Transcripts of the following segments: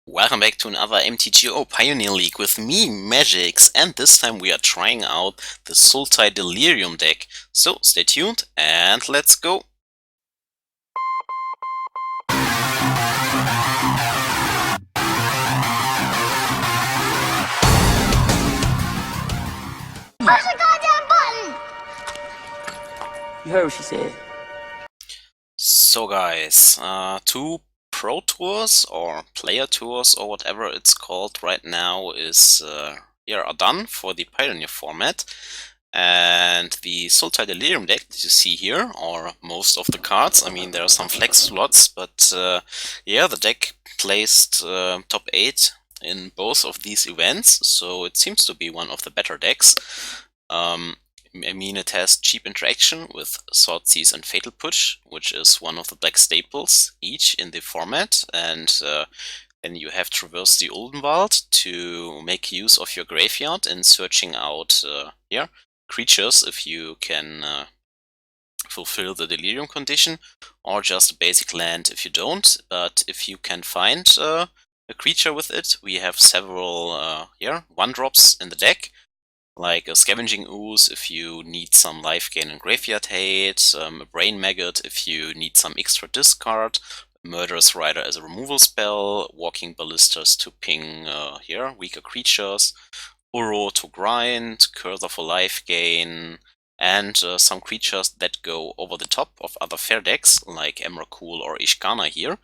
Welcome back to another MTGO Pioneer League with me, Magix, and this time we are trying out the Sultai Delirium deck. So stay tuned and let's go! Push the goddamn button! You heard what she said. So guys, two Pro Tours or Player Tours or whatever it's called right now are done for the Pioneer format. And the Sultai Delirium deck that you see here, or most of the cards, I mean there are some flex slots, but the deck placed top 8 in both of these events, so it seems to be one of the better decks. I mean, it has cheap interaction with Thoughtseize and Fatal Push, which is one of the black staples each in the format, and then you have Traverse the Ulvenwald to make use of your graveyard in searching out creatures if you can fulfill the Delirium condition, or just a basic land if you don't. But if you can find a creature with it, we have several 1-drops in the deck, like a Scavenging Ooze if you need some life gain and graveyard hate, a Brain Maggot if you need some extra discard, Murderous Rider as a removal spell, Walking Ballistas to ping weaker creatures, Uro to grind, Courser for life gain, and some creatures that go over the top of other fair decks, like Emrakul or Ishkanah here.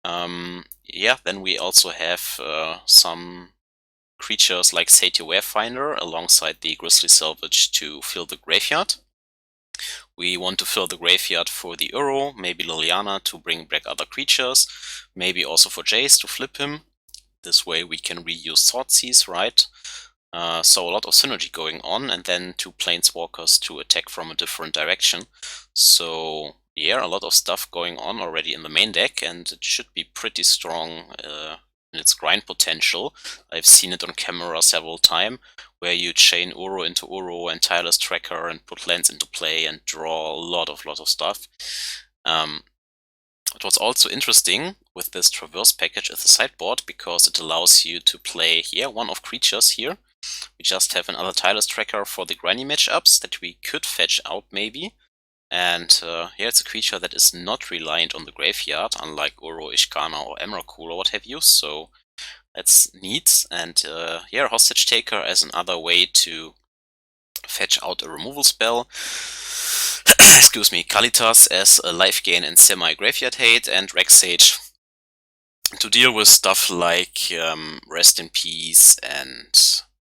Then we also have some creatures like Satyr Wayfinder alongside the Grisly Salvage to fill the graveyard. We want to fill the graveyard for the Uro, maybe Liliana to bring back other creatures, maybe also for Jace to flip him. This way we can reuse Thoughtseize, right? So a lot of synergy going on, and then 2 planeswalkers to attack from a different direction. So yeah, a lot of stuff going on already in the main deck, and it should be pretty strong in its grind potential. I've seen it on camera several times, where you chain Uro into Uro and Tireless Tracker and put lands into play and draw a lot of stuff. What's also interesting with this Traverse package is the sideboard, because it allows you to play here one of creatures here. We just have another Tireless Tracker for the grindy matchups that we could fetch out maybe. And here it's a creature that is not reliant on the graveyard, unlike Uro, Ishkanah or Emrakul or what have you, so that's neat. And Hostage Taker as another way to fetch out a removal spell. Excuse me, Kalitas as a life gain and semi-graveyard hate, and Sage to deal with stuff like Rest in Peace and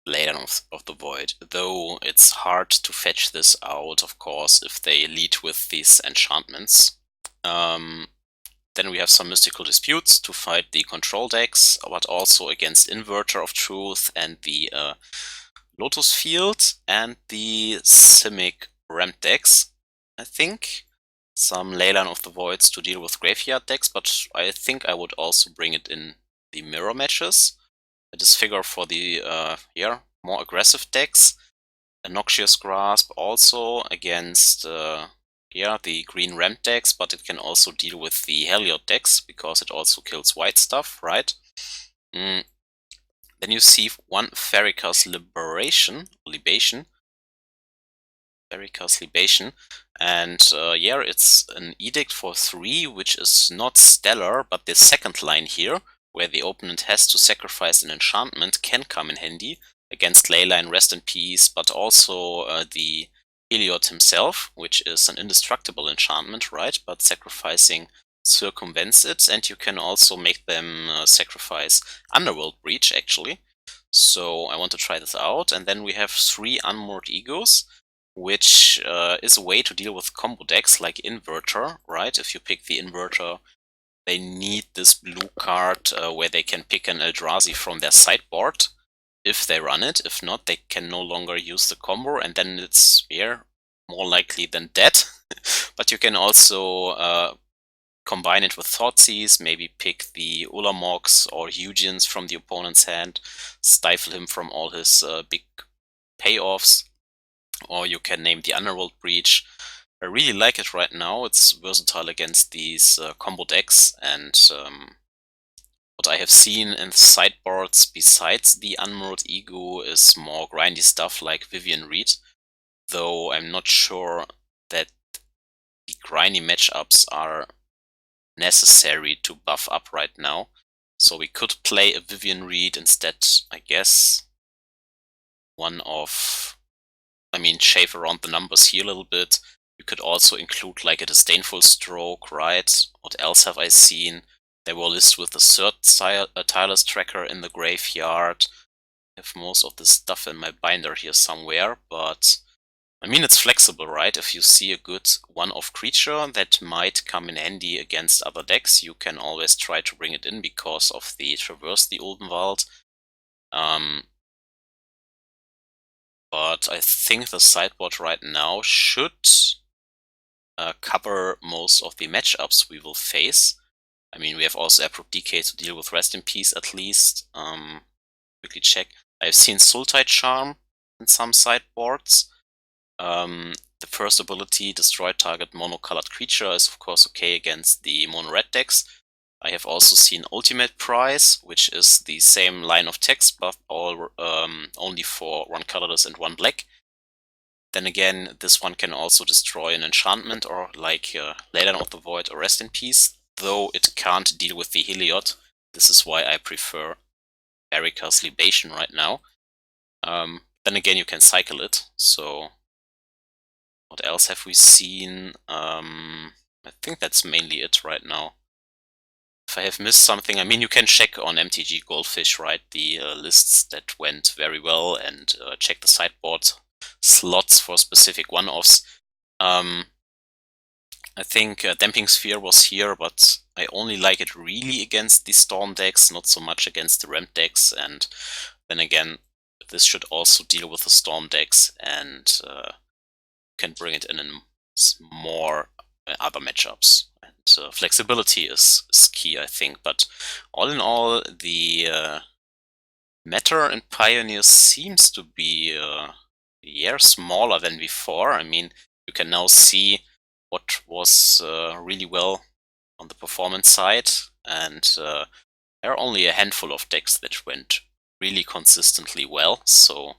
Lantern of the Void, though it's hard to fetch this out, of course, if they lead with these enchantments. Then we have some Mystical Disputes to fight the control decks, but also against Inverter of Truth and the Lotus Field and the Simic Ramp decks, I think. Some Leyline of the Voids to deal with graveyard decks, but I think I would also bring it in the mirror matches. A Disfigure for the more aggressive decks. A Noxious Grasp also against the green ramp decks, but it can also deal with the Heliod decks because it also kills white stuff, right? Then you see one Pharika's Libation, and it's an Edict for 3, which is not stellar, but the second line here, where the opponent has to sacrifice an enchantment, can come in handy against Leyline, Rest in Peace, but also the Heliod himself, which is an indestructible enchantment, right? But sacrificing circumvents it, and you can also make them sacrifice Underworld Breach, actually. So I want to try this out. And then we have 3 Unmoored Egos, which is a way to deal with combo decks like Inverter, right? If you pick the Inverter, they need this blue card where they can pick an Eldrazi from their sideboard if they run it. If not, they can no longer use the combo, and then it's more likely than dead. But you can also combine it with Thoughtseize, maybe pick the Ulamox or Eugens from the opponent's hand, stifle him from all his big payoffs, or you can name the Underworld Breach. I really like it right now. It's versatile against these combo decks, and what I have seen in the sideboards besides the Unmoored Ego is more grindy stuff like Vivian Reed, though I'm not sure that the grindy matchups are necessary to buff up right now. So we could play a Vivian Reed instead, I guess. Shave around the numbers here a little bit. You could also include like a Disdainful Stroke, right? What else have I seen? They were listed with the third Tireless Tracker in the graveyard. I have most of this stuff in my binder here somewhere, but I mean, it's flexible, right? If you see a good one-off creature that might come in handy against other decks, you can always try to bring it in because of the Traverse the Ulvenwald. But I think the sideboard right now should cover most of the matchups we will face. I mean, we have also Abrupt Decay to deal with Rest in Peace at least. Quickly check. I've seen Sultai Charm in some sideboards. The first ability, Destroy Target Mono-Colored Creature, is of course okay against the mono-red decks. I have also seen Ultimate Prize, which is the same line of text, but only for one colorless and one black. Then again, this one can also destroy an enchantment or like Leyline of the Void or Rest in Peace, though it can't deal with the Heliod. This is why I prefer Erika's Libation right now. Then again, you can cycle it, so what else have we seen? I think that's mainly it right now. If I have missed something, I mean, you can check on MTG Goldfish, right, the lists that went very well, and check the sideboard slots for specific one-offs. I think Damping Sphere was here, but I only like it really against the Storm decks, not so much against the Ramp decks, and then again, this should also deal with the Storm decks, and can bring it in more other matchups. And flexibility is key, I think, but all in all, the matter in Pioneer seems to be smaller than before. I mean, you can now see what was really well on the performance side, and there are only a handful of decks that went really consistently well, so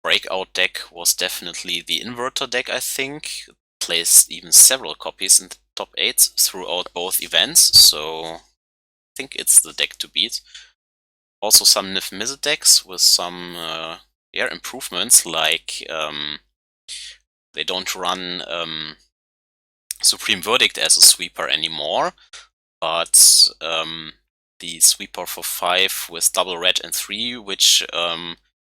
breakout deck was definitely the Inverter deck, I think. Placed even several copies in the top 8 throughout both events, so I think it's the deck to beat. Also some Nif Mizzet decks with some improvements, like they don't run Supreme Verdict as a sweeper anymore, but the sweeper for 5 with double red and 3, which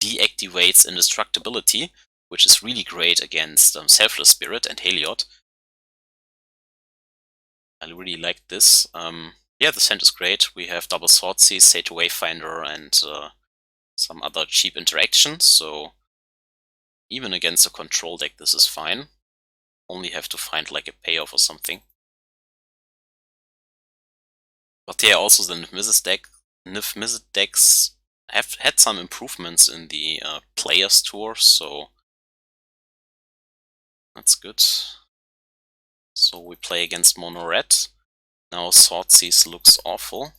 deactivates Indestructibility, which is really great against Selfless Spirit and Heliod. I really like this. Yeah, the scent is great. We have double Thoughtseize, Satyr Wayfinder, and some other cheap interactions, so even against a control deck this is fine. Only have to find like a payoff or something. But yeah, also the Nif Mizzet decks have had some improvements in the Players Tour, so that's good. So we play against Mono Red. Now Thoughtseize looks awful,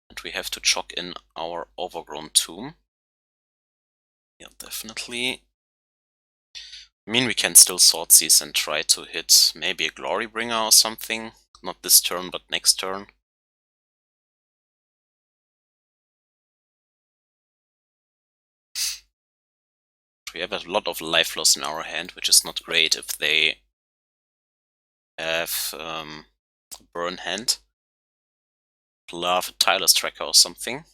and we have to chalk in our Overgrown Tomb. Yeah, definitely. I mean, we can still Thoughtseize and try to hit maybe a Glorybringer or something. Not this turn, but next turn. We have a lot of life loss in our hand, which is not great if they have a burn hand. Love a Tireless Tracker or something.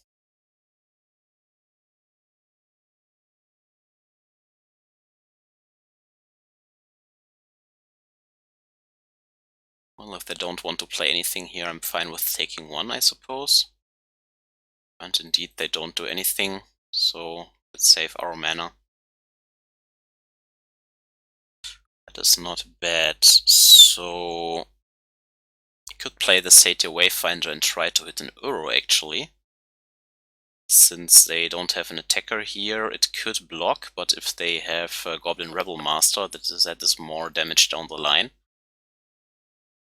Well, if they don't want to play anything here, I'm fine with taking one, I suppose. And indeed, they don't do anything, so let's save our mana. That is not bad. So I could play the Satyr Wayfinder and try to hit an Uro, actually. Since they don't have an attacker here, it could block, but if they have Goblin Rebel Master, that is more damage down the line.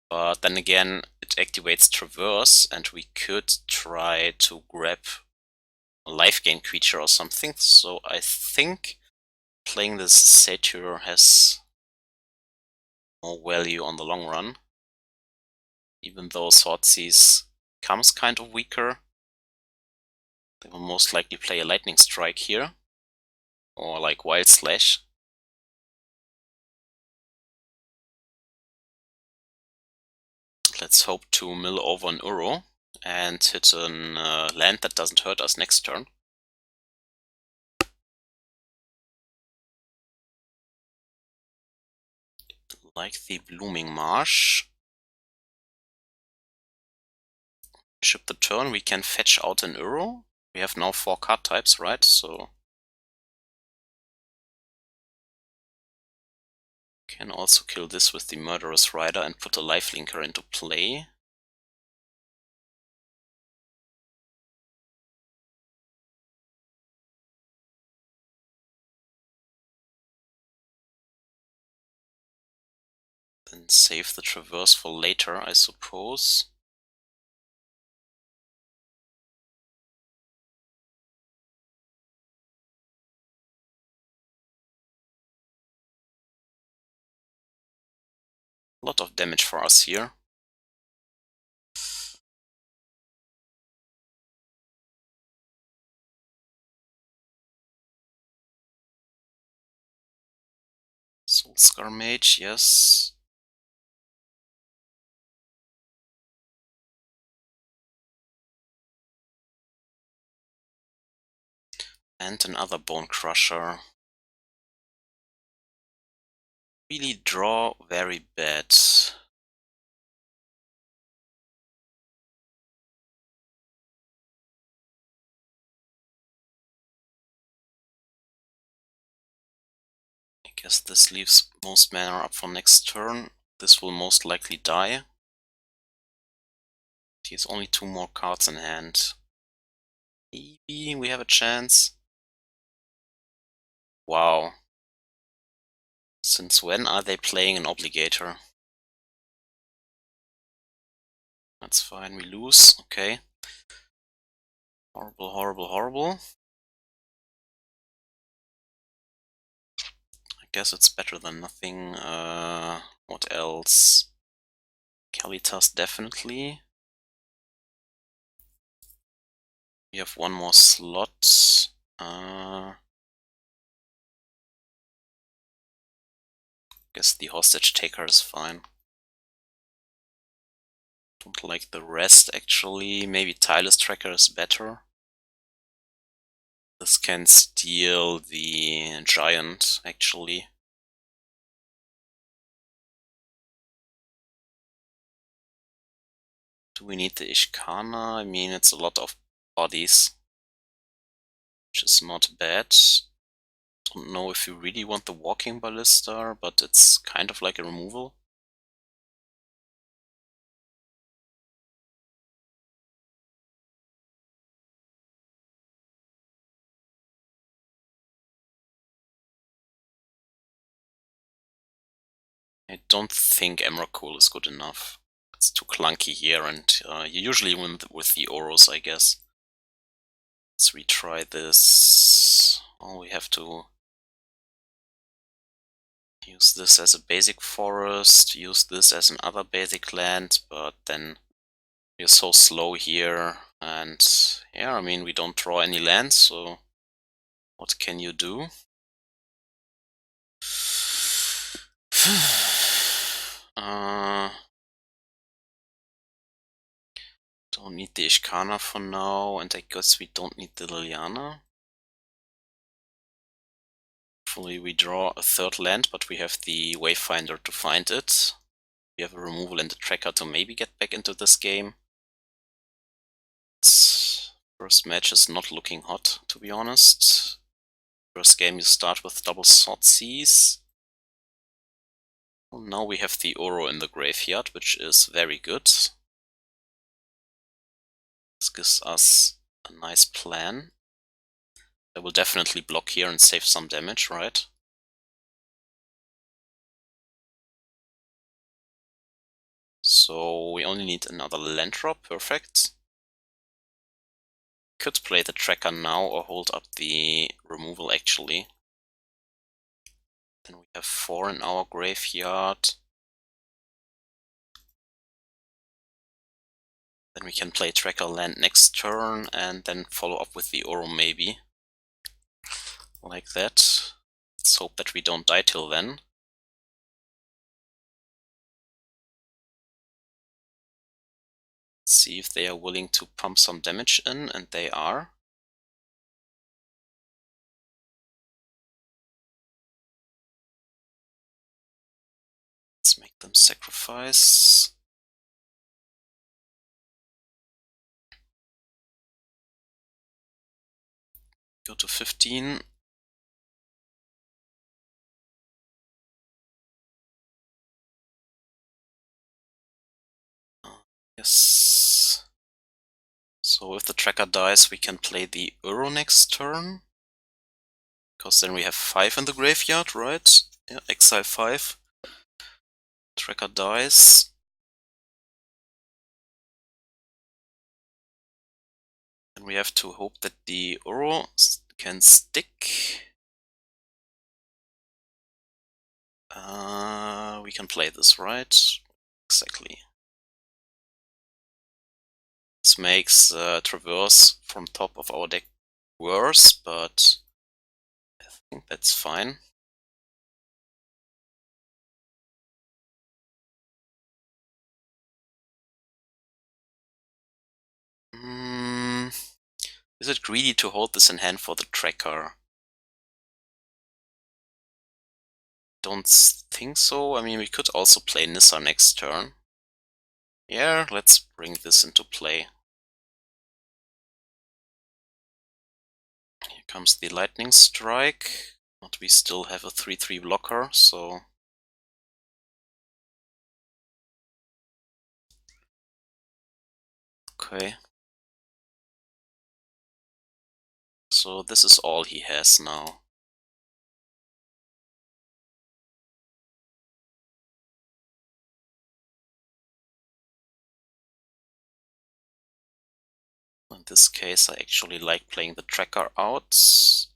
But then again, it activates Traverse, and we could try to grab a life gain creature or something. So I think playing this Satyr has more value on the long run. Even though Thoughtseize comes kind of weaker, they will most likely play a Lightning Strike here. Or like Wild Slash. Let's hope to mill over an Uro and hit a land that doesn't hurt us next turn. Like the Blooming Marsh. Ship the turn, we can fetch out an Uro. We have now 4 card types, right? So can also kill this with the Murderous Rider and put a lifelinker into play. Then save the Traverse for later, I suppose. A lot of damage for us here. Soulscar Mage, yes. And another Bone Crusher. Really draw very bad. I guess this leaves most mana up for next turn. This will most likely die. He has only 2 more cards in hand. Maybe we have a chance. Wow. Since when are they playing an Obligator? That's fine, we lose, okay. Horrible, horrible, horrible. I guess it's better than nothing. What else? Kalitas definitely. We have 1 more slot. Guess the Hostage Taker is fine. Don't like the rest actually. Maybe Tireless Tracker is better. This can steal the Giant actually. Do we need the Ishkanah? I mean, it's a lot of bodies, which is not bad. Don't know if you really want the Walking Ballista, but it's kind of like a removal. I don't think Emrakul is good enough. It's too clunky here, and you usually win with the Oros, I guess. Let's retry this. Oh, we have to use this as a basic forest, use this as another basic land, but then we're so slow here, and yeah, I mean, we don't draw any lands, so what can you do? Don't need the Ishkanah for now, and I guess we don't need the Liliana. Hopefully we draw a 3rd land, but we have the Wayfinder to find it. We have a removal and a tracker to maybe get back into this game. First match is not looking hot, to be honest. First game you start with double Thoughtseize. Well, now we have the Uro in the graveyard, which is very good. This gives us a nice plan. I will definitely block here and save some damage, right? So we only need another land drop, perfect. Could play the tracker now or hold up the removal actually. Then we have 4 in our graveyard. Then we can play tracker land next turn and then follow up with the Oro maybe. Like that. Let's hope that we don't die till then. See if they are willing to pump some damage in, and they are. Let's make them sacrifice. Go to 15. Yes. So if the tracker dies, we can play the Uro next turn. Because then we have 5 in the graveyard, right? Yeah, exile 5. Tracker dies. And we have to hope that the Uro can stick. We can play this, right? Exactly. This makes Traverse from top of our deck worse, but I think that's fine. Is it greedy to hold this in hand for the tracker? Don't think so. I mean, we could also play Nissa next turn. Yeah, let's bring this into play. Here comes the Lightning Strike, but we still have a 3/3 blocker, so... Okay. So this is all he has now. In this case, I actually like playing the tracker out. Let's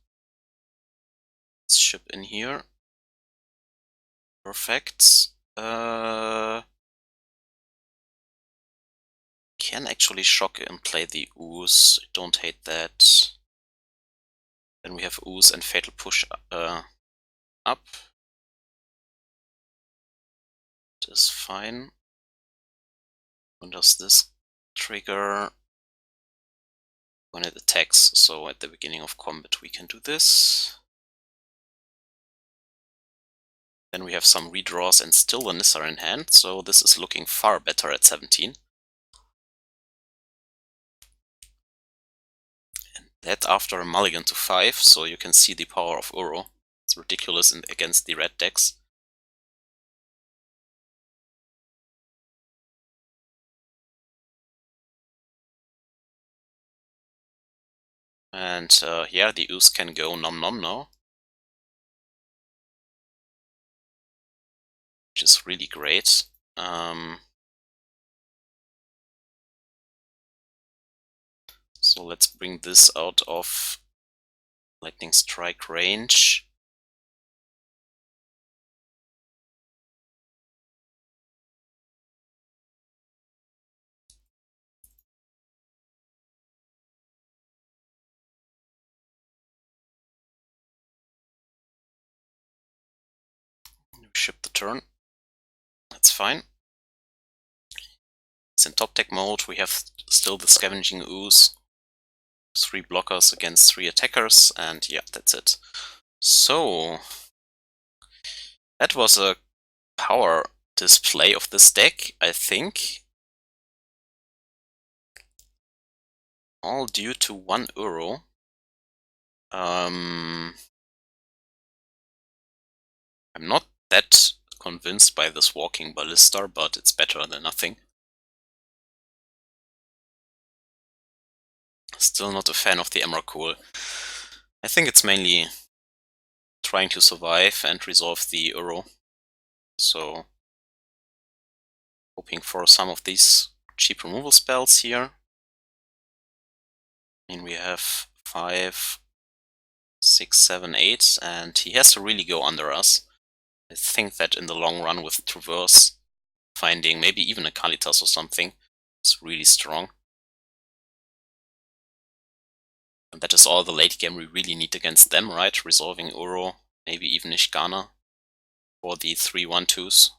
ship in here. Perfect. Can actually shock and play the Ooze. I don't hate that. Then we have Ooze and Fatal Push up. It is fine. When does this trigger? When it attacks, so at the beginning of combat we can do this. Then we have some redraws and still a Nissa in hand, so this is looking far better at 17. And that after a mulligan to 5, so you can see the power of Uro. It's ridiculous against the red decks. And yeah, the Ooze can go nom nom now. Which is really great. So let's bring this out of Lightning Strike range. Ship the turn. That's fine. It's in top deck mode. We have still the Scavenging Ooze. 3 blockers against 3 attackers, and yeah, that's it. So, that was a power display of this deck, I think. All due to 1 euro. I'm not that convinced by this Walking Ballista, but it's better than nothing. Still not a fan of the Emrakul. I think it's mainly trying to survive and resolve the euro. So Hoping for some of these cheap removal spells here. I mean, we have 5, 6, 7, 8, and he has to really go under us. I think that in the long run with Traverse, finding maybe even a Kalitas or something is really strong. And that is all the late game we really need against them, right? Resolving Uro, maybe even Ishkanah for the 3/1/2s.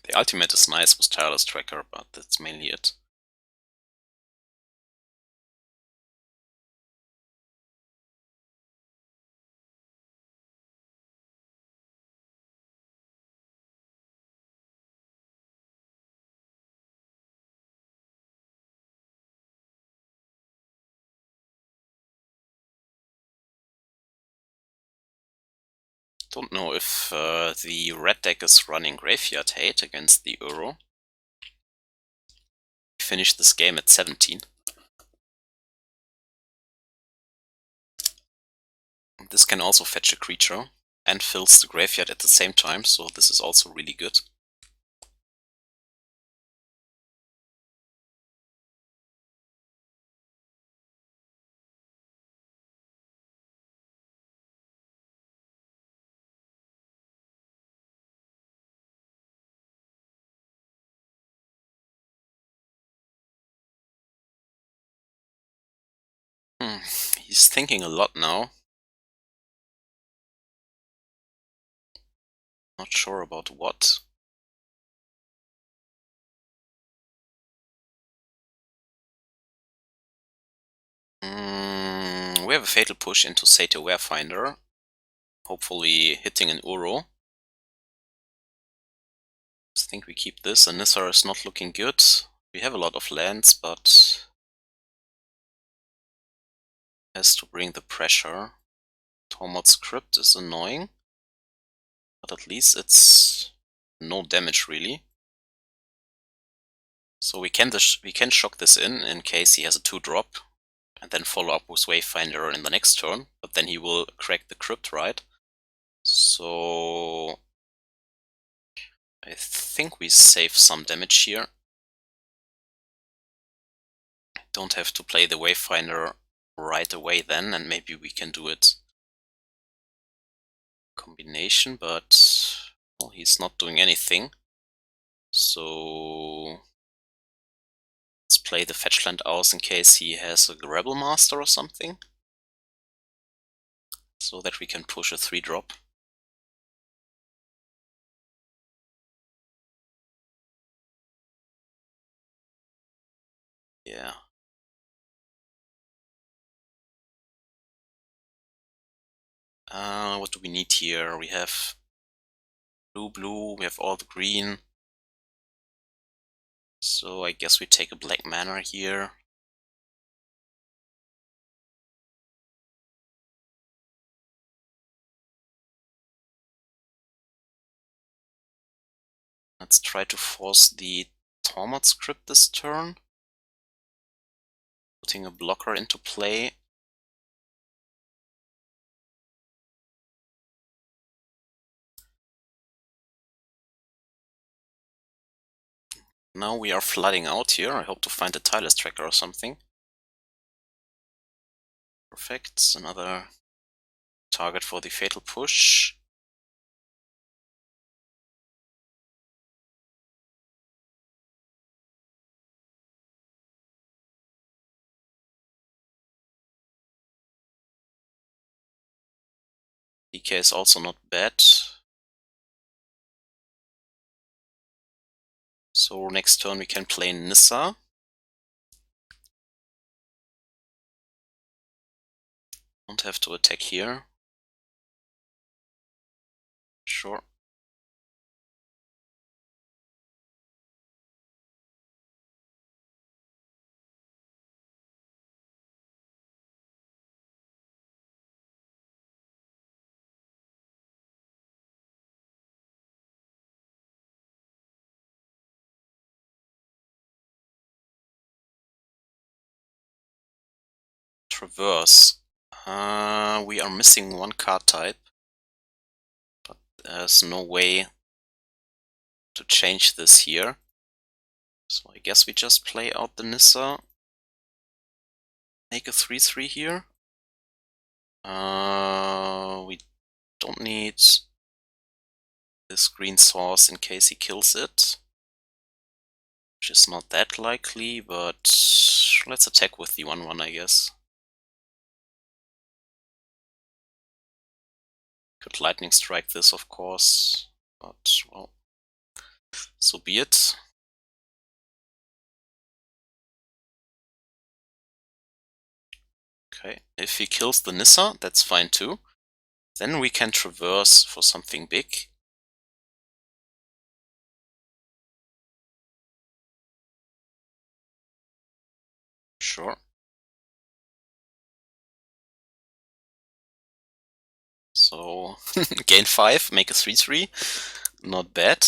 The ultimate is nice with Tireless Tracker, but that's mainly it. Don't know if the red deck is running Graveyard Hate against the Uro. We finished this game at 17. This can also fetch a creature and fills the graveyard at the same time, so this is also really good. He's thinking a lot now. Not sure about what. We have a Fatal Push into Satyr Wayfinder. Hopefully hitting an Uro. I think we keep this, and Nissa is not looking good. We have a lot of lands, but has to bring the pressure. Tormod's Crypt is annoying, but at least it's no damage really. So we can shock this in case he has a 2-drop, and then follow up with Wayfinder in the next turn, but then he will crack the Crypt, right? So I think we save some damage here. Don't have to play the Wayfinder right away then, and maybe we can do it combination, but well, he's not doing anything. So let's play the Fetchland Ouse in case he has a Rebel Master or something, so that we can push a 3-drop. Yeah. What do we need here? We have blue, we have all the green. So I guess we take a black mana here. Let's try to force the Tormod's Crypt this turn. Putting a blocker into play. Now we are flooding out here. I hope to find a Tireless Tracker or something. Perfect. Another target for the Fatal Push. DK is also not bad. So next turn we can play Nissa. Don't have to attack here. Sure. Traverse. We are missing one card type, but there's no way to change this here. So I guess we just play out the Nissa. Make a 3/3 here. We don't need this green source in case he kills it, which is not that likely, but let's attack with the 1/1, I guess. Could lightning strike this, of course, but well, so be it. Okay, if he kills the Nissa, that's fine too. Then we can traverse for something big. Sure. So gain 5, make a 3/3. Not bad.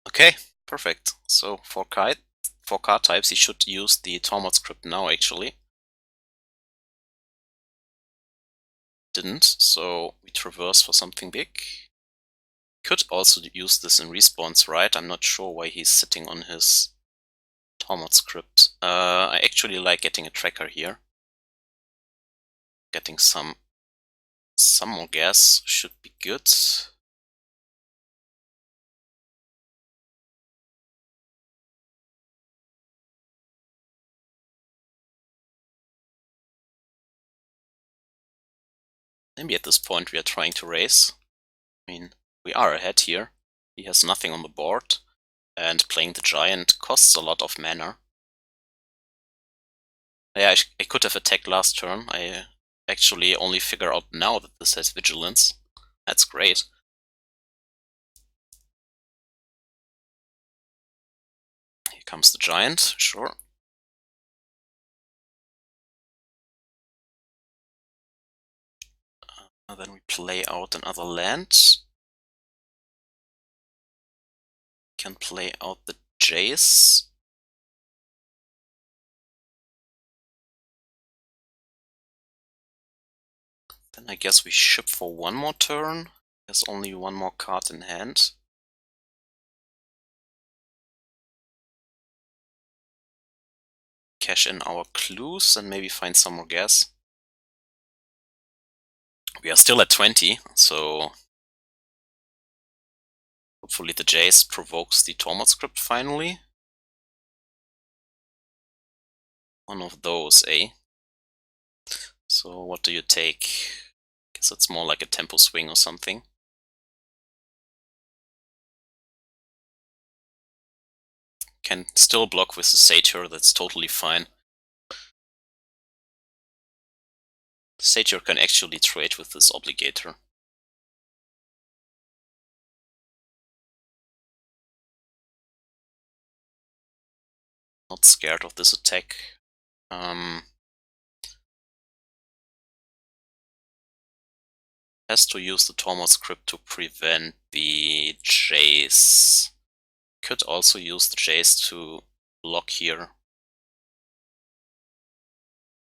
Okay, perfect. So for card types, he should use the Tormod script now, actually. Didn't, so we traverse for something big. Could also use this in respawns, right? I'm not sure why he's sitting on his Tormod script. I actually like getting a tracker here. Getting some more gas should be good. Maybe at this point we are trying to race. I mean, we are ahead here. He has nothing on the board, and playing the giant costs a lot of mana. Yeah, I could have attacked last turn. I actually only figure out now that this has vigilance. That's great. Here comes the giant, sure. Then we play out another land. Can play out the Jace. Then I guess we ship for one more turn. There's only one more card in hand. Cash in our clues and maybe find some more gas. We are still at 20, so hopefully the Jace provokes the Tormod script finally. One of those, eh? So what do you take? Guess it's more like a tempo swing or something. Can still block with the Satyr, that's totally fine. The Satyr can actually trade with this Obligator. Not scared of this attack. Has to use the Tormod script to prevent the Jace. Could also use the Jace to block here.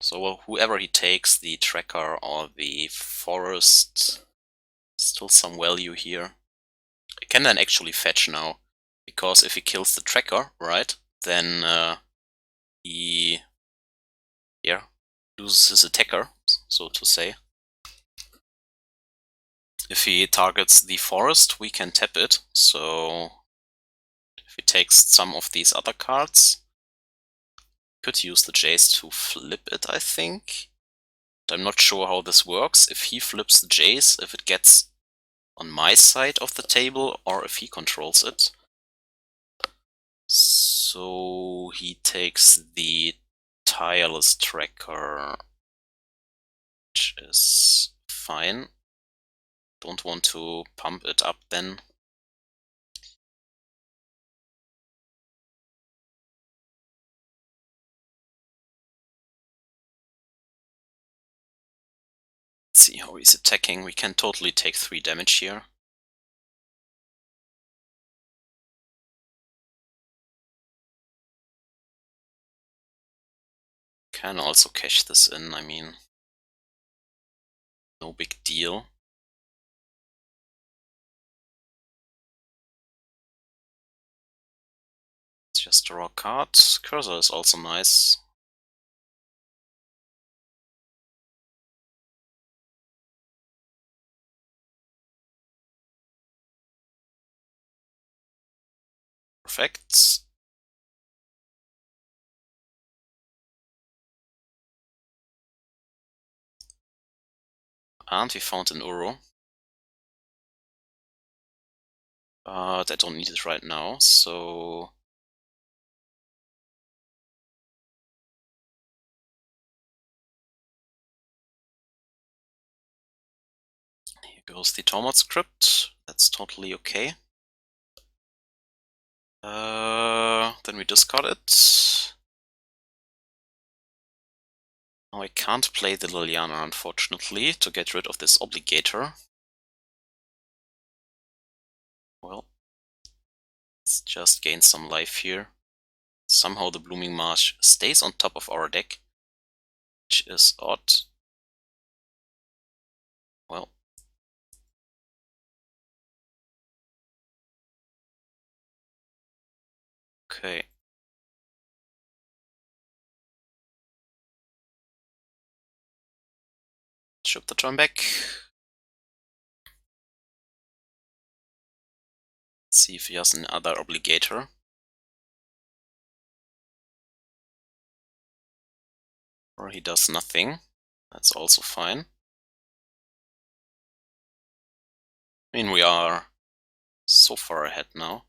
So whoever he takes, the tracker or the forest, still some value here. I can then actually fetch now, because if he kills the tracker, right, then he loses his attacker, so to say. If he targets the forest, we can tap it, so if he takes some of these other cards, could use the Jace to flip it, I think. But I'm not sure how this works. If he flips the Jace, if it gets on my side of the table, or if he controls it. So he takes the Tireless Tracker, which is fine. Don't want to pump it up then. Let's see how he's attacking. We can totally take 3 damage here. Can also cash this in, I mean, no big deal. It's just draw a card. Courser is also nice. Perfect. And we found an Uro. But I don't need it right now, so... Here goes the Tormod script. That's totally okay. Then we discard it. Now I can't play the Liliana, unfortunately, to get rid of this Obligator. Well, let's just gain some life here. Somehow the Blooming Marsh stays on top of our deck, which is odd. Well. Okay. Ship the turn back. Let's see if he has another Obligator. Or he does nothing. That's also fine. I mean, we are so far ahead now.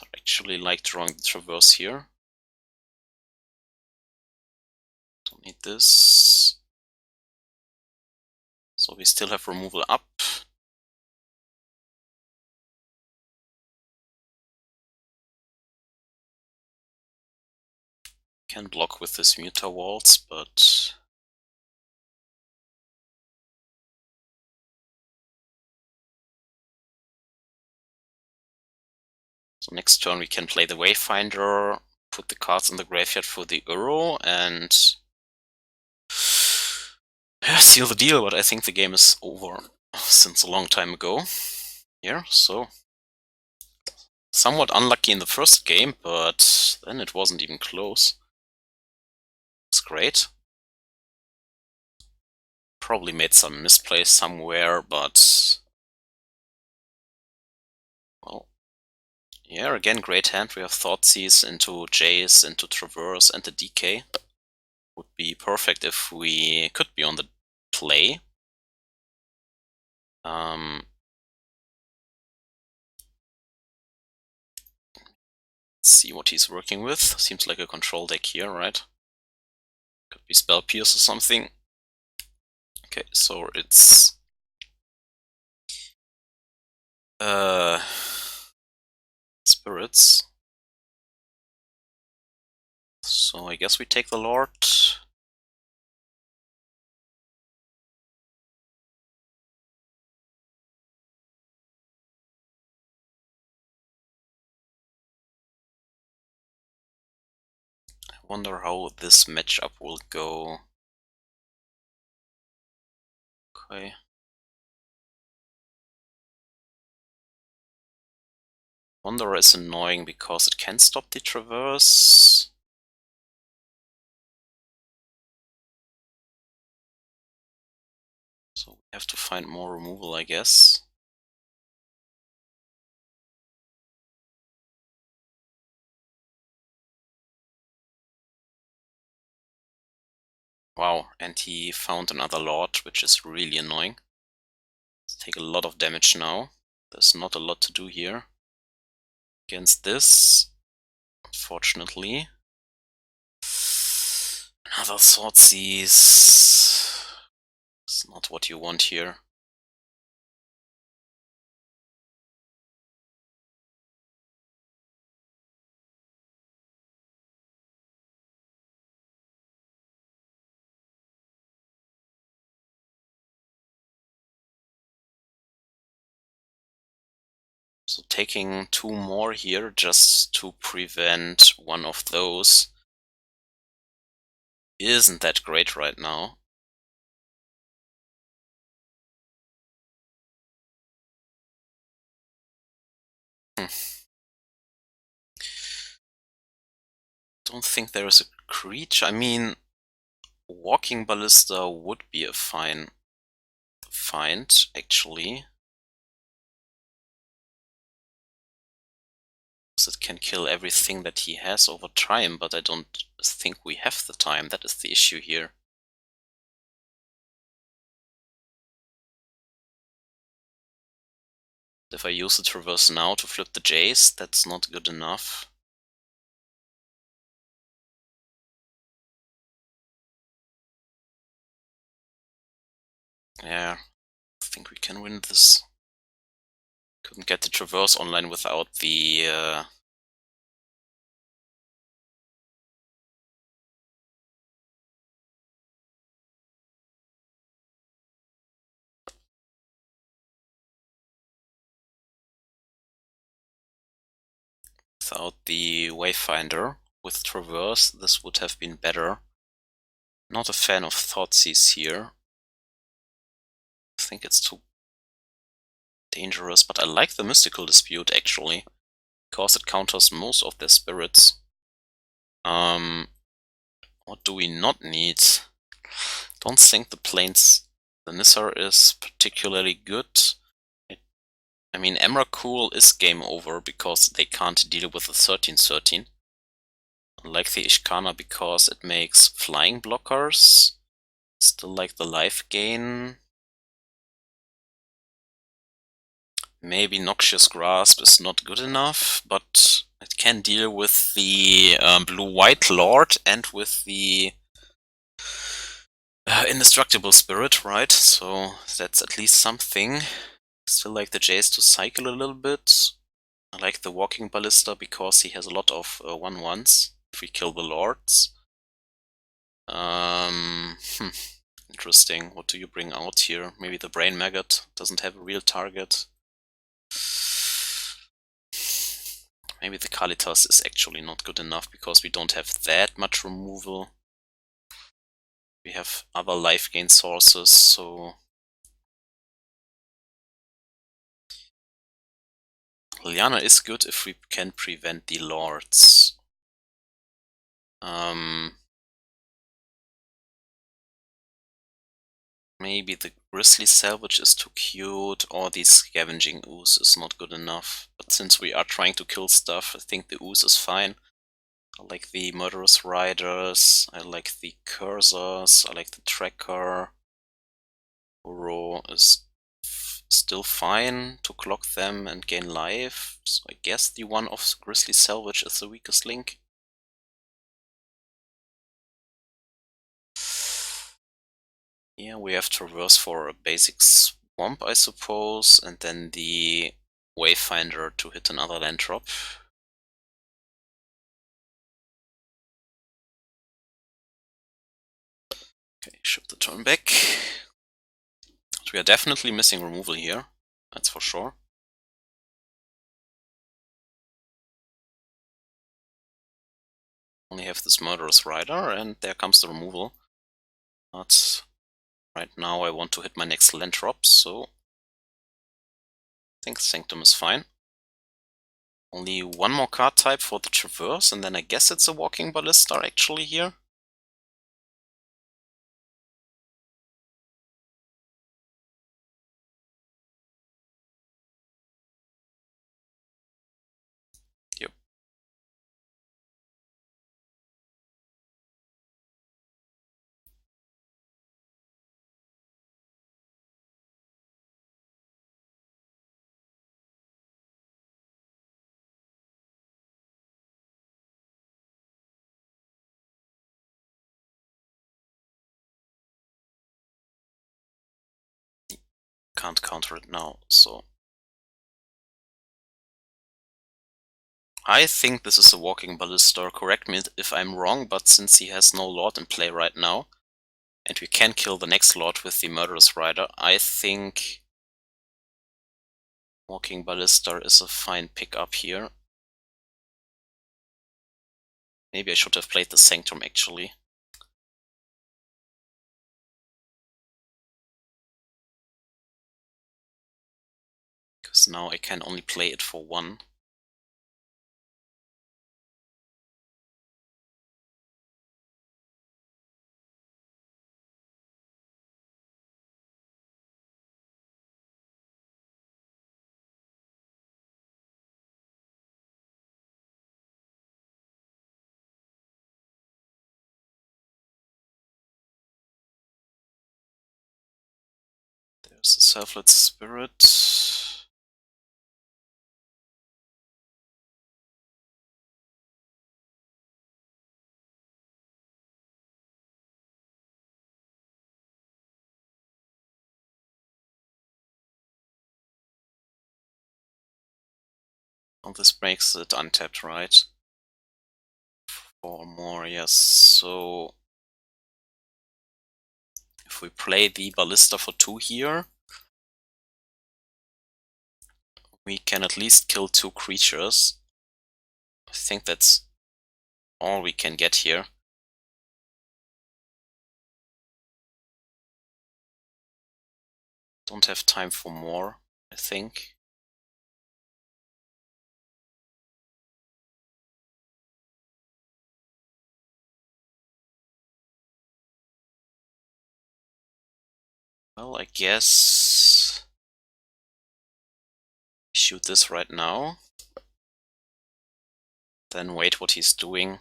I actually like drawing the Traverse here. Don't need this. So we still have removal up. Can block with this Muta Waltz, but... So next turn we can play the Wayfinder, put the cards in the graveyard for the Uro, and... seal the deal, but I think the game is over since a long time ago. Here, so... Somewhat unlucky in the first game, but then it wasn't even close. It's great. Probably made some misplays somewhere, but... Well... Yeah, again, great hand. We have Thoughtseize into Jace, into Traverse, and the Decay. Would be perfect if we could be on the play. Let's see what he's working with. Seems like a control deck here, right? Could be Spell Pierce or something. Okay, so it's... Spirits. So I guess we take the Lord. I wonder how this matchup will go. Okay. Wanderer is annoying because it can stop the Traverse. So we have to find more removal, I guess. Wow, and he found another Lord, which is really annoying. Let's take a lot of damage now. There's not a lot to do here against this, unfortunately. Another Thoughtseize. It's not what you want here. So taking 2 more here just to prevent one of those isn't that great right now. Don't think there is a creature. I mean, Walking Ballista would be a fine find, actually. Because it can kill everything that he has over time, but I don't think we have the time. That is the issue here. If I use the Traverse now to flip the Jace, that's not good enough. Yeah, I think we can win this. Couldn't get the Traverse online without the Wayfinder. With Traverse, this would have been better. Not a fan of Thoughtseize here. I think it's too dangerous, but I like the Mystical Dispute actually, because it counters most of their spirits. What do we not need? Don't think the Nissa is particularly good. I mean, Emrakul is game over because they can't deal with the 13/13. I like the Ishkanah because it makes flying blockers. Still like the life gain. Maybe Noxious Grasp is not good enough, but it can deal with the blue-white lord and with the indestructible spirit, right? So that's at least something. Still like the Jace to cycle a little bit. I like the Walking Ballista because he has a lot of 1/1s if we kill the lords. Interesting. What do you bring out here? Maybe the Brain Maggot doesn't have a real target. Maybe the Kalitas is actually not good enough because we don't have that much removal. We have other life gain sources, so Liliana is good if we can prevent the lords. Maybe the Grisly Salvage is too cute, or the Scavenging Ooze is not good enough. But since we are trying to kill stuff, I think the Ooze is fine. I like the Murderous Riders, I like the Coursers, I like the Tracker. Uro is still fine to clock them and gain life, so I guess the one of Grisly Salvage is the weakest link. Yeah, we have Traverse for a basic swamp, I suppose, and then the Wayfinder to hit another land drop. Okay, ship the turn back. So we are definitely missing removal here, that's for sure. Only have this Murderous Rider, and there comes the removal. But right now I want to hit my next land drop, so I think Sanctum is fine. Only one more card type for the Traverse, and then I guess it's a Walking Ballista actually here. Yep. Can't counter it now, so I think this is a Walking Ballista. Correct me if I'm wrong, but since he has no Lord in play right now, and we can kill the next Lord with the Murderous Rider, I think Walking Ballista is a fine pickup here. Maybe I should have played the Sanctum actually. Because now I can only play it for one. There's a Selfless Spirit. Oh, this makes it untapped, right? 4 more, yes. So if we play the Ballista for 2 here, we can at least kill 2 creatures. I think that's all we can get here. Don't have time for more, I think. Well, I guess shoot this right now. Then wait what he's doing.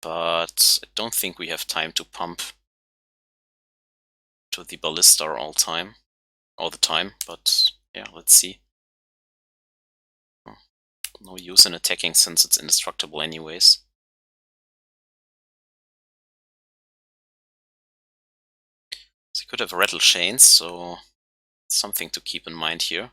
But I don't think we have time to pump to the Ballista all the time, but yeah, let's see. No use in attacking since it's indestructible anyways. So he could have Rattle Chains, so something to keep in mind here.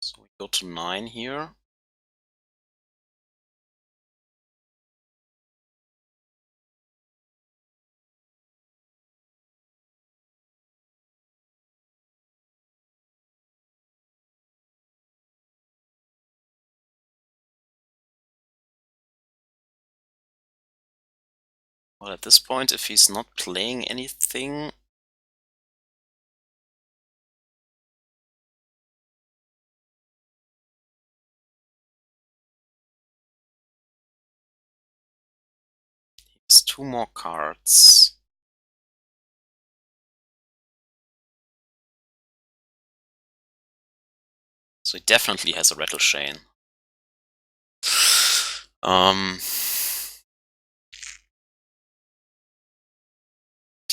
So we go to 9 here. Well, at this point, if he's not playing anything, he has 2 more cards. So he definitely has a Rattle Chain.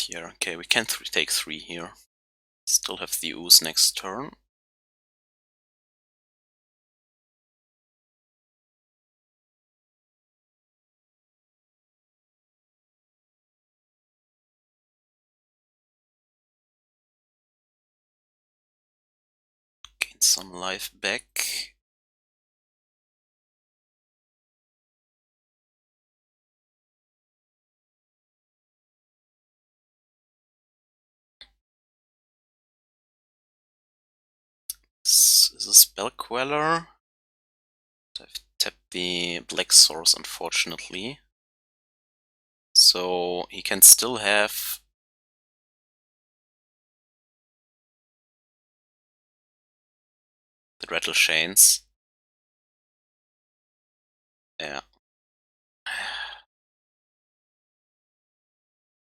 Here, okay, we can take 3 here. Still have the Ooze next turn. Gain some life back. This is a Spell Queller. I've tapped the Black Source, unfortunately. So he can still have the Rattle Chains. Yeah.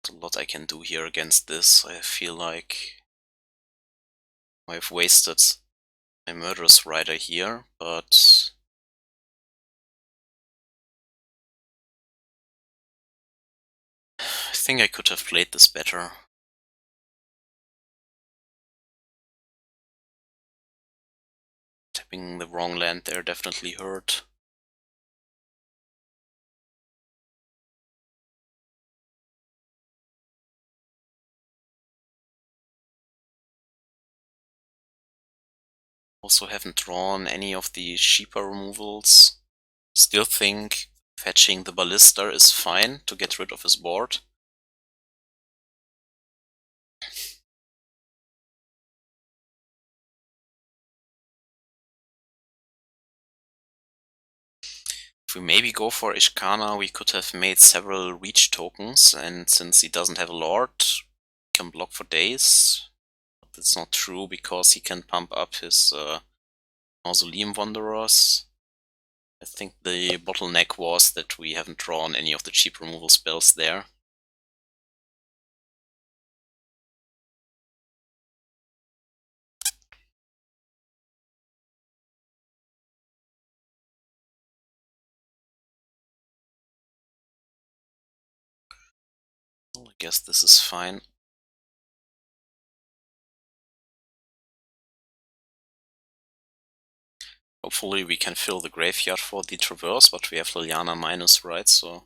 There's a lot I can do here against this. I feel like I've wasted my Murderous Rider here, but I think I could have played this better. Tapping the wrong land there definitely hurt. Also haven't drawn any of the cheaper removals. Still think Fetching the Ballista is fine to get rid of his board. If we maybe go for Ishkanah, we could have made several reach tokens, and since he doesn't have a lord, he can block for days. But that's not true, because he can pump up his Mausoleum Wanderers. I think the bottleneck was that we haven't drawn any of the cheap removal spells there. Well, I guess this is fine. Hopefully we can fill the graveyard for the Traverse, but we have Liliana minus, right? So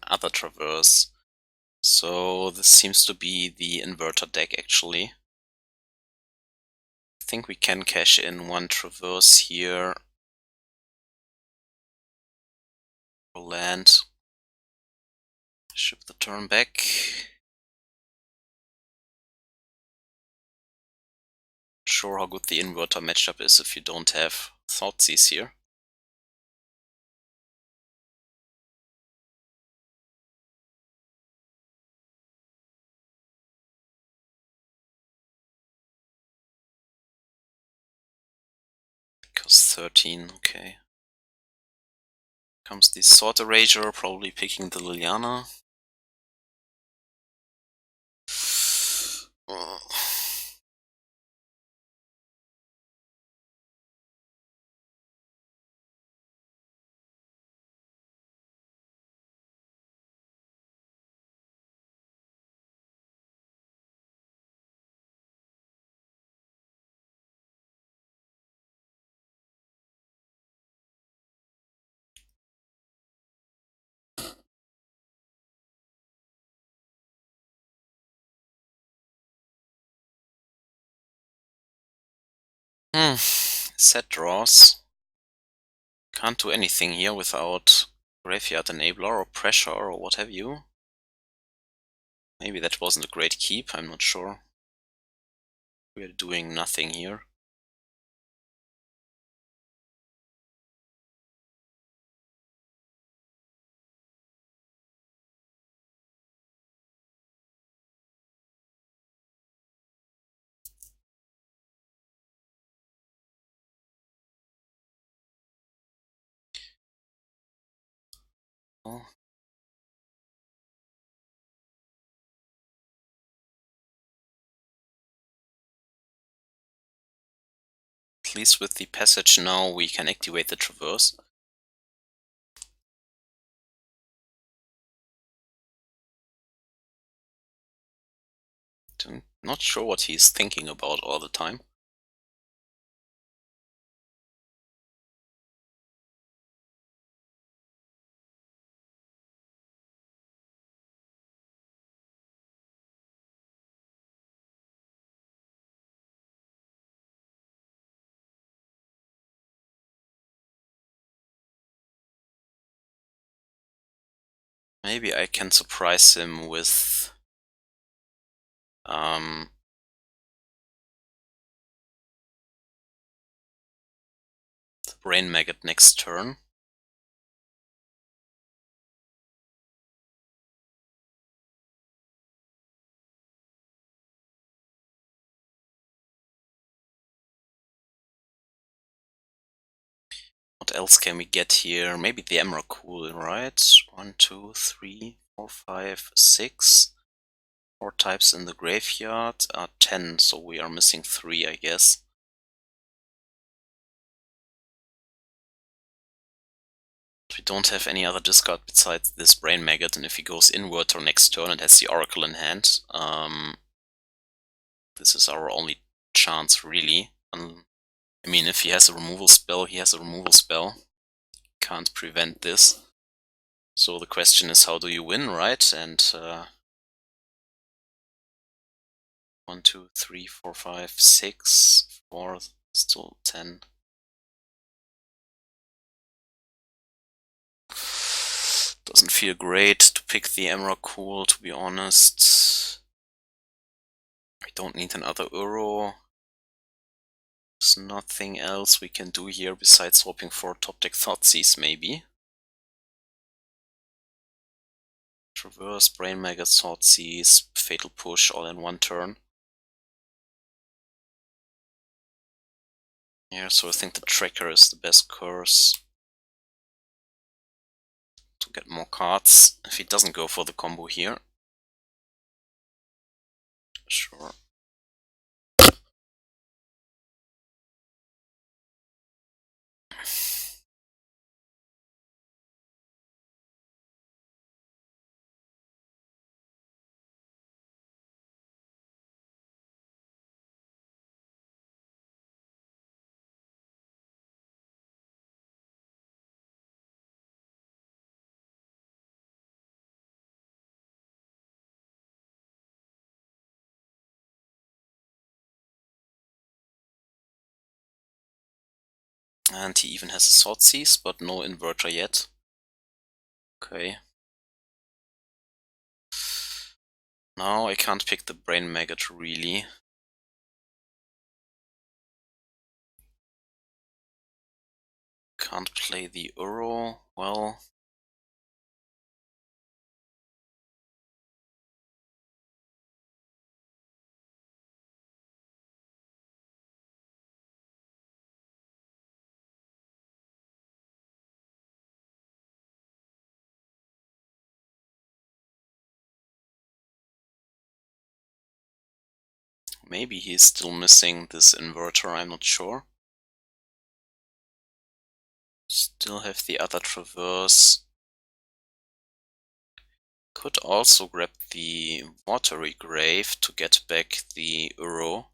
another Traverse. So this seems to be the inverter deck actually. I think we can cash in one Traverse here. Land. Ship the turn back. Sure how good the inverter matchup is if you don't have Thoughtseize here. Because 13, okay. Comes the Sword Erasure, probably picking the Liliana. Set draws. Can't do anything here without Graveyard Enabler or Pressure or what have you. Maybe that wasn't a great keep, I'm not sure. We're doing nothing here. Oh. At least with the passage now we can activate the Traverse. I'm not sure what he's thinking about all the time. Maybe I can surprise him with the Brain Maggot next turn. What else can we get here? Maybe the Emrakul, right? 1, 2, 3, 4, 5, 6. 4 types in the graveyard are 10, so we are missing 3, I guess. We don't have any other discard besides this Brain Maggot, and if he goes Inverter next turn and has the Oracle in hand, this is our only chance, really. I mean, if he has a removal spell, he has a removal spell. Can't prevent this. So the question is, how do you win, right? And 1, 2, 3, 4, 5, 6, 4, still 10. Doesn't feel great to pick the Emrakul, to be honest. I don't need another Uro. There's nothing else we can do here besides swapping for top deck Thoughtseize, maybe. Traverse, Brain Maggot, Thoughtseize, Fatal Push, all in one turn. Yeah, so I think the Tracker is the best course to get more cards, if he doesn't go for the combo here. Sure. And he even has a Thoughtseize, but no Inverter yet. Okay. Now I can't pick the Brain Maggot, really. Can't play the Uro, well... Maybe he's still missing this Inverter, I'm not sure. Still have the other Traverse. Could also grab the Watery Grave to get back the Uro.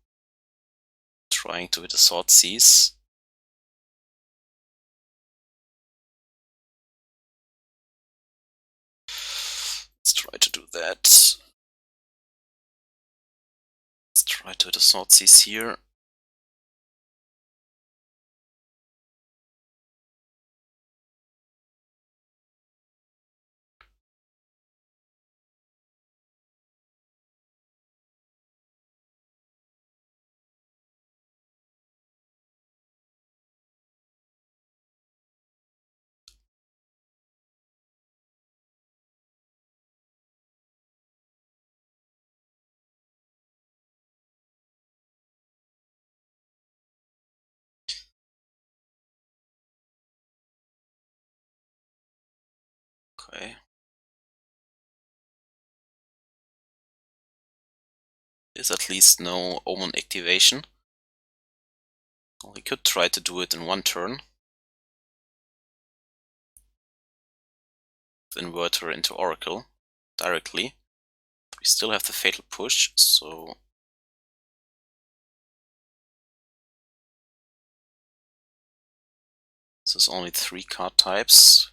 Trying to hit a Thoughtseize. Let's try to do that. Let's try to hit a Thoughtseize here. Okay. There's at least no Omen activation. Well, we could try to do it in one turn. Inverter into Oracle directly. We still have the Fatal Push, so... This is only 3 card types.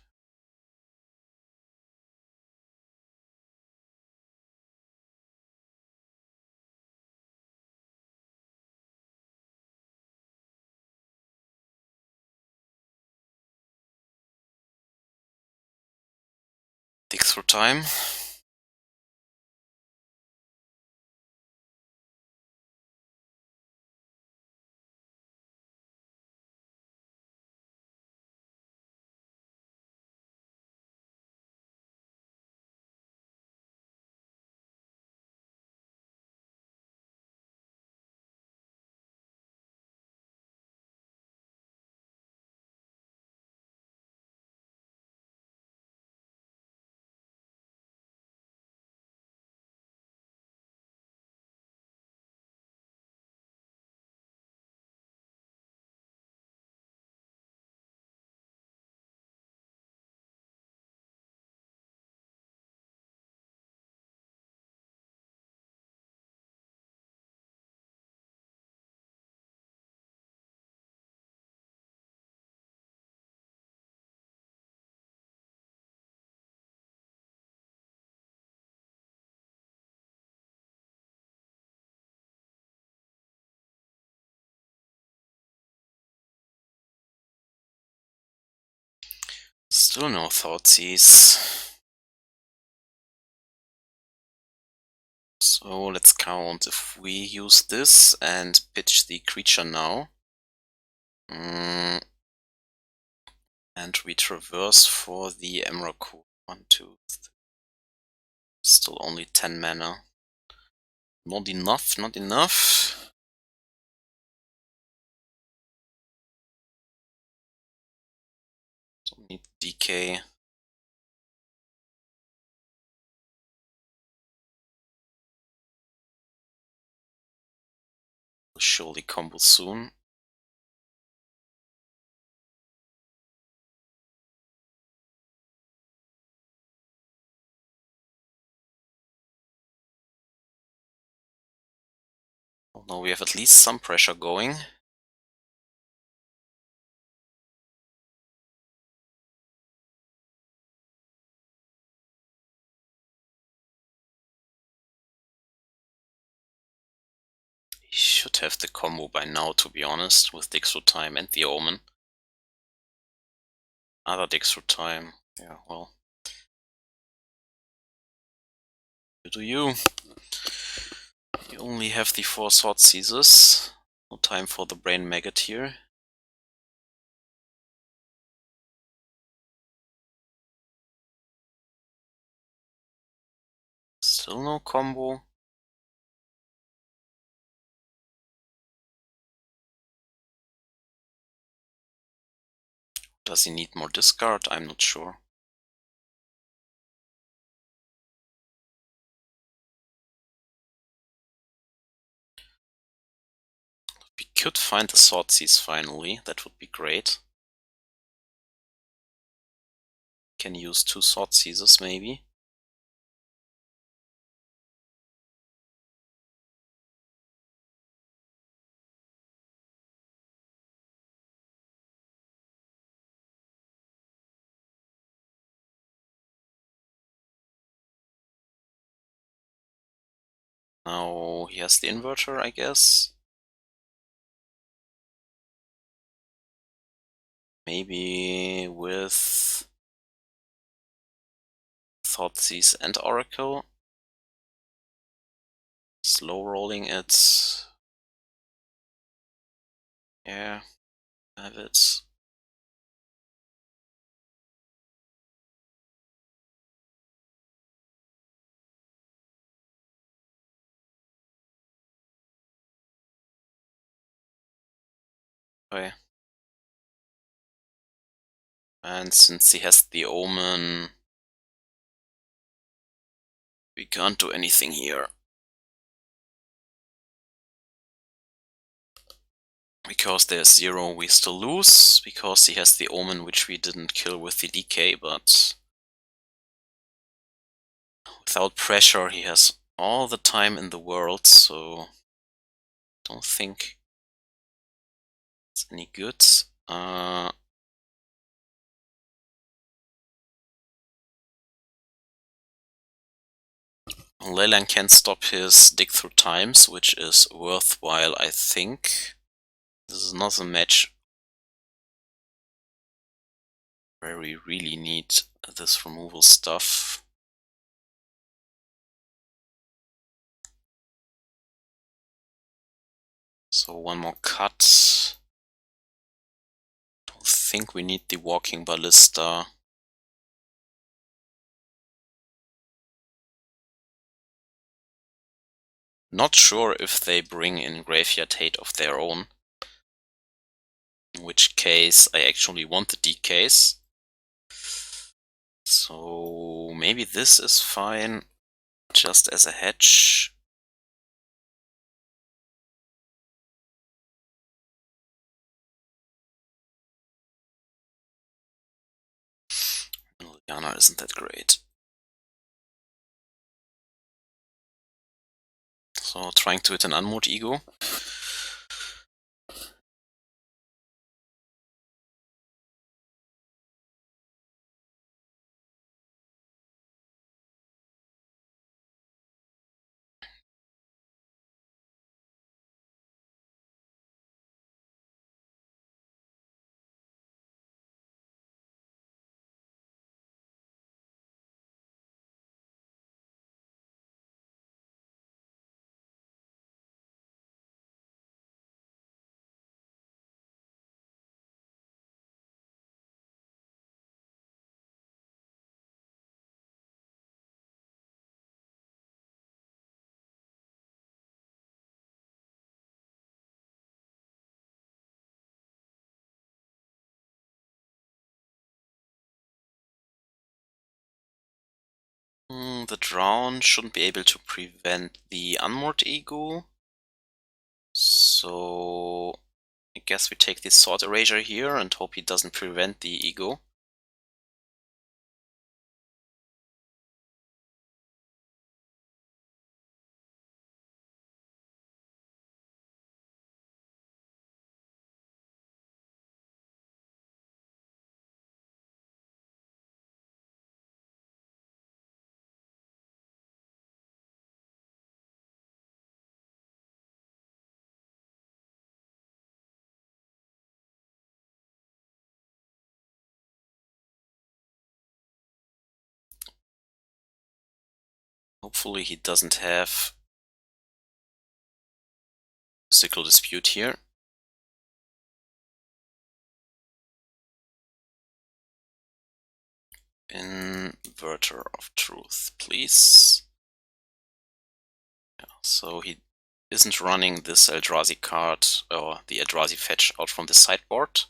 Dig through time. Still no Thoughtseize. So let's count. If we use this and pitch the creature now, and we traverse for the Emrakul. 1, 2, 3. Still only 10 mana. Not enough, not enough. Don't need decay. Will surely combo soon. Now we have at least some pressure going. He should have the combo by now, to be honest, with Dig Through Time and the Omen. Other Dig Through Time. Yeah, well. You do you. You only have the 4 Thoughtseizes. No time for the Brain Maggot here. Still no combo. Does he need more discard? I'm not sure. We could find the Thoughtseize finally, that would be great. Can use 2 Thoughtseizes maybe. Now he has the inverter, I guess. Maybe with Thoughtseize and Oracle. Slow rolling it. Yeah, have it. Okay. And since he has the Omen, we can't do anything here. Because there's 0, we still lose, because he has the Omen, which we didn't kill with the decay, but without pressure he has all the time in the world, so don't think it's any good. Liliana can stop his Dig Through Times, which is worthwhile, I think. This is not a match where we really need this removal stuff. So one more cut. Don't think we need the Walking Ballista. Not sure if they bring in Graveyard Hate of their own. In which case I actually want the decays. So maybe this is fine, just as a hedge. Liliana isn't that great. So trying to hit an Unmoored Ego. The Drown shouldn't be able to prevent the Unmoored Ego. So I guess we take the Sword Erasure here and hope he doesn't prevent the Ego. Hopefully he doesn't have Mystical Dispute here. Inverter of Truth, please. Yeah, so he isn't running this Eldrazi card, or the Eldrazi fetch, out from the sideboard.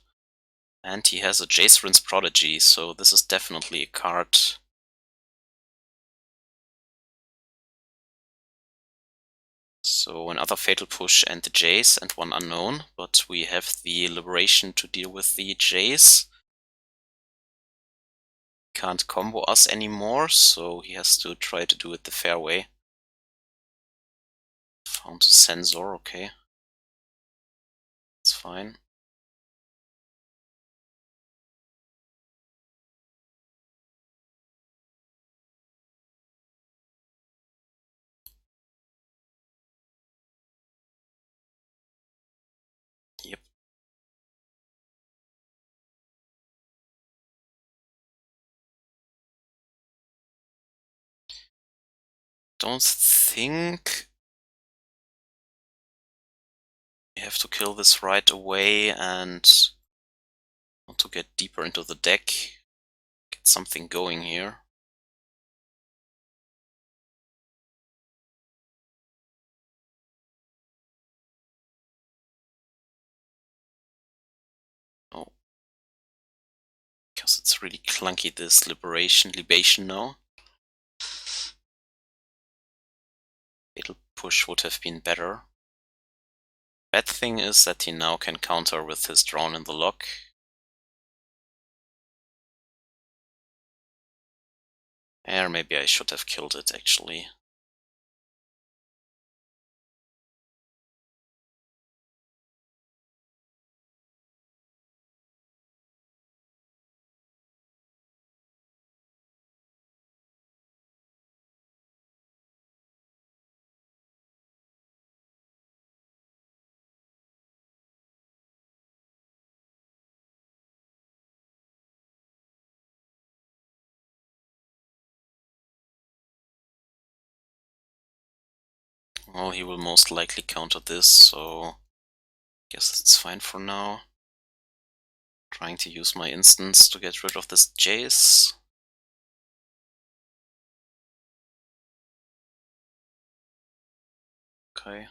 And he has a Jace Vryn's Prodigy, so this is definitely a card. So another Fatal Push and the Jace and one unknown, but we have the Liberation to deal with the Jace. Can't combo us anymore, so he has to try to do it the fair way. Found a Sensor, okay. It's fine. Yep. Don't think we have to kill this right away and want to get deeper into the deck. Get something going here. Oh. Because it's really clunky, this libation now. Fatal Push would have been better. Bad thing is that he now can counter with his Drown in the lock. Or maybe I should have killed it, actually. Well, he will most likely counter this, so I guess it's fine for now. Trying to use my instants to get rid of this Jace. Okay.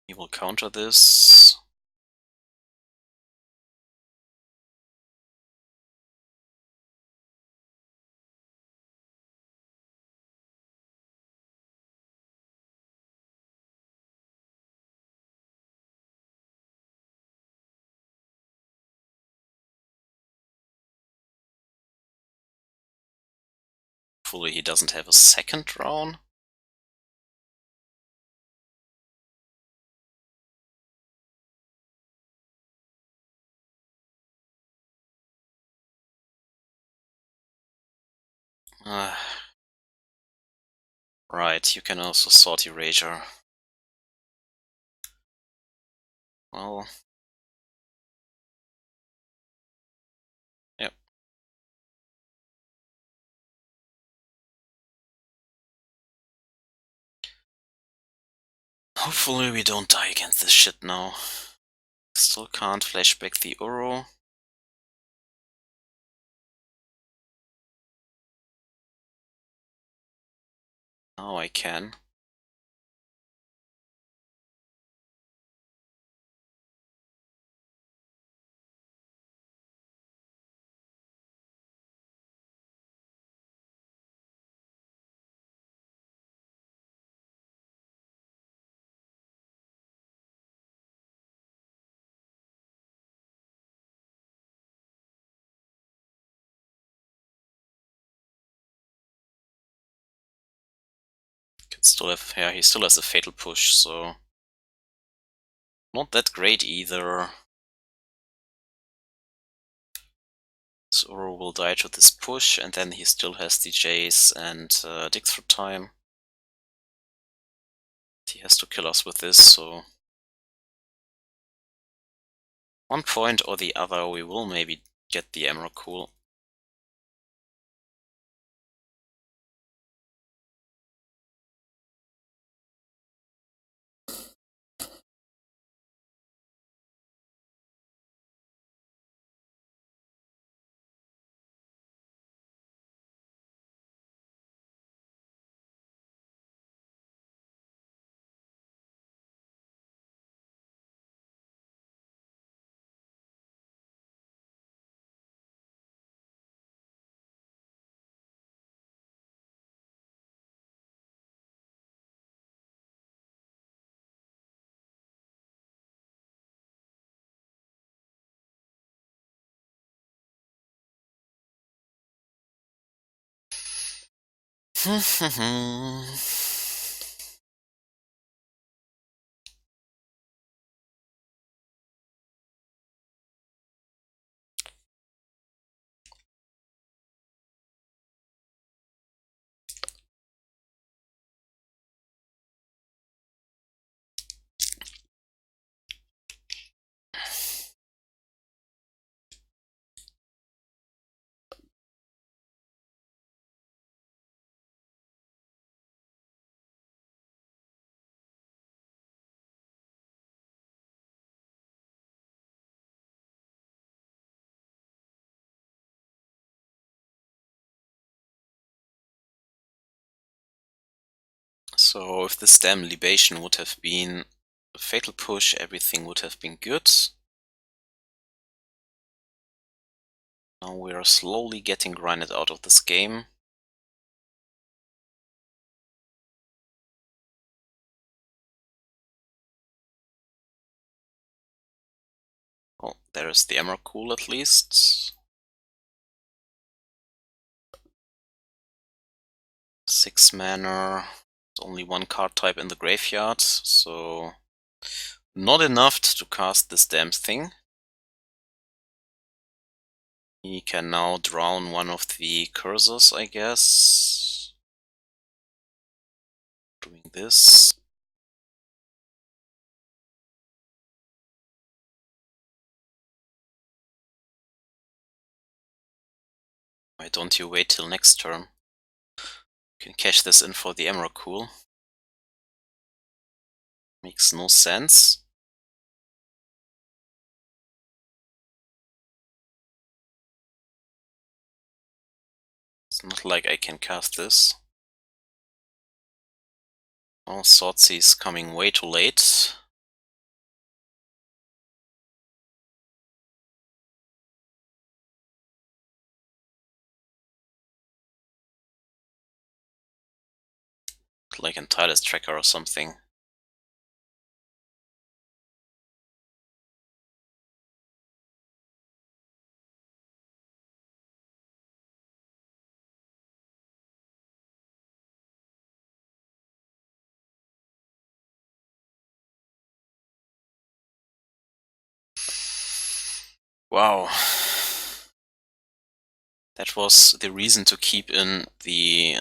He will counter this. Hopefully he doesn't have a second Drown. Right, you can also Sword Erasure. Well... Yep. Hopefully we don't die against this shit now. Still can't flashback the Uro. Now I can. Can still have, yeah, he still has a fatal push, so not that great either. So Uro will die to this push, and then he still has the Jace and dig through time. He has to kill us with this, so one point or the other we will maybe get the Emrakul. So if this damn libation would have been a fatal push, everything would have been good. Now we are slowly getting grinded out of this game. Oh, there's the Emrakul at least. 6 mana. There's only one card type in the graveyard, so not enough to cast this damn thing. He can now drown one of the cursors, I guess. Doing this. Why don't you wait till next turn? You can cash this in for the Emrakul. Makes no sense. It's not like I can cast this. Oh, Thoughtseize coming way too late. Like in Tireless Tracker or something. Wow. That was the reason to keep in the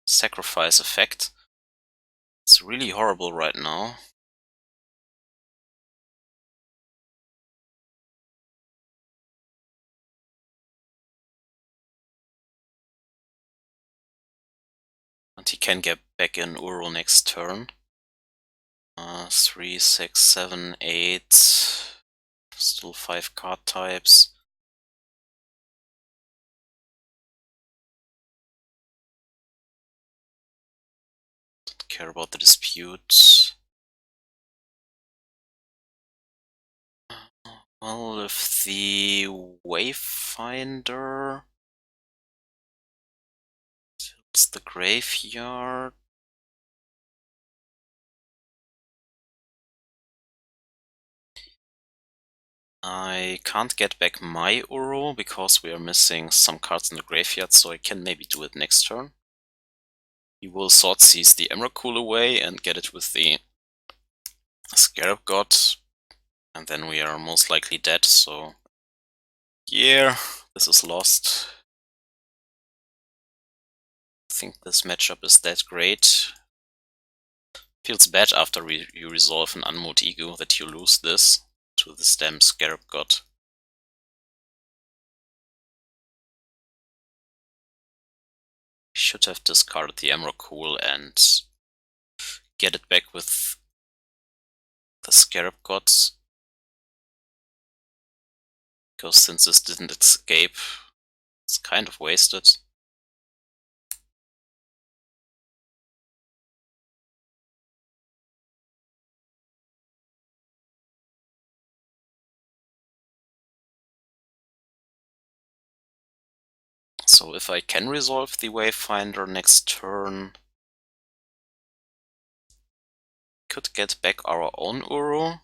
sacrifice effect. It's really horrible right now. And he can get back in Uro next turn. 3, 6, 7, 8. Still 5 card types. care about the dispute. Well, if the Wayfinder fills the graveyard, I can't get back my Uro because we are missing some cards in the graveyard, so I can maybe do it next turn. He will Thoughtseize the Emrakul away and get it with the Scarab God, and then we are most likely dead, so yeah, this is lost. I think this matchup is that great. Feels bad after you resolve an Unmoored Ego that you lose this to this damn Scarab God. Should have discarded the Emrakul and get it back with the Scarab Gods. Because since this didn't escape, it's kind of wasted. So if I can resolve the Wayfinder next turn, could get back our own Uro.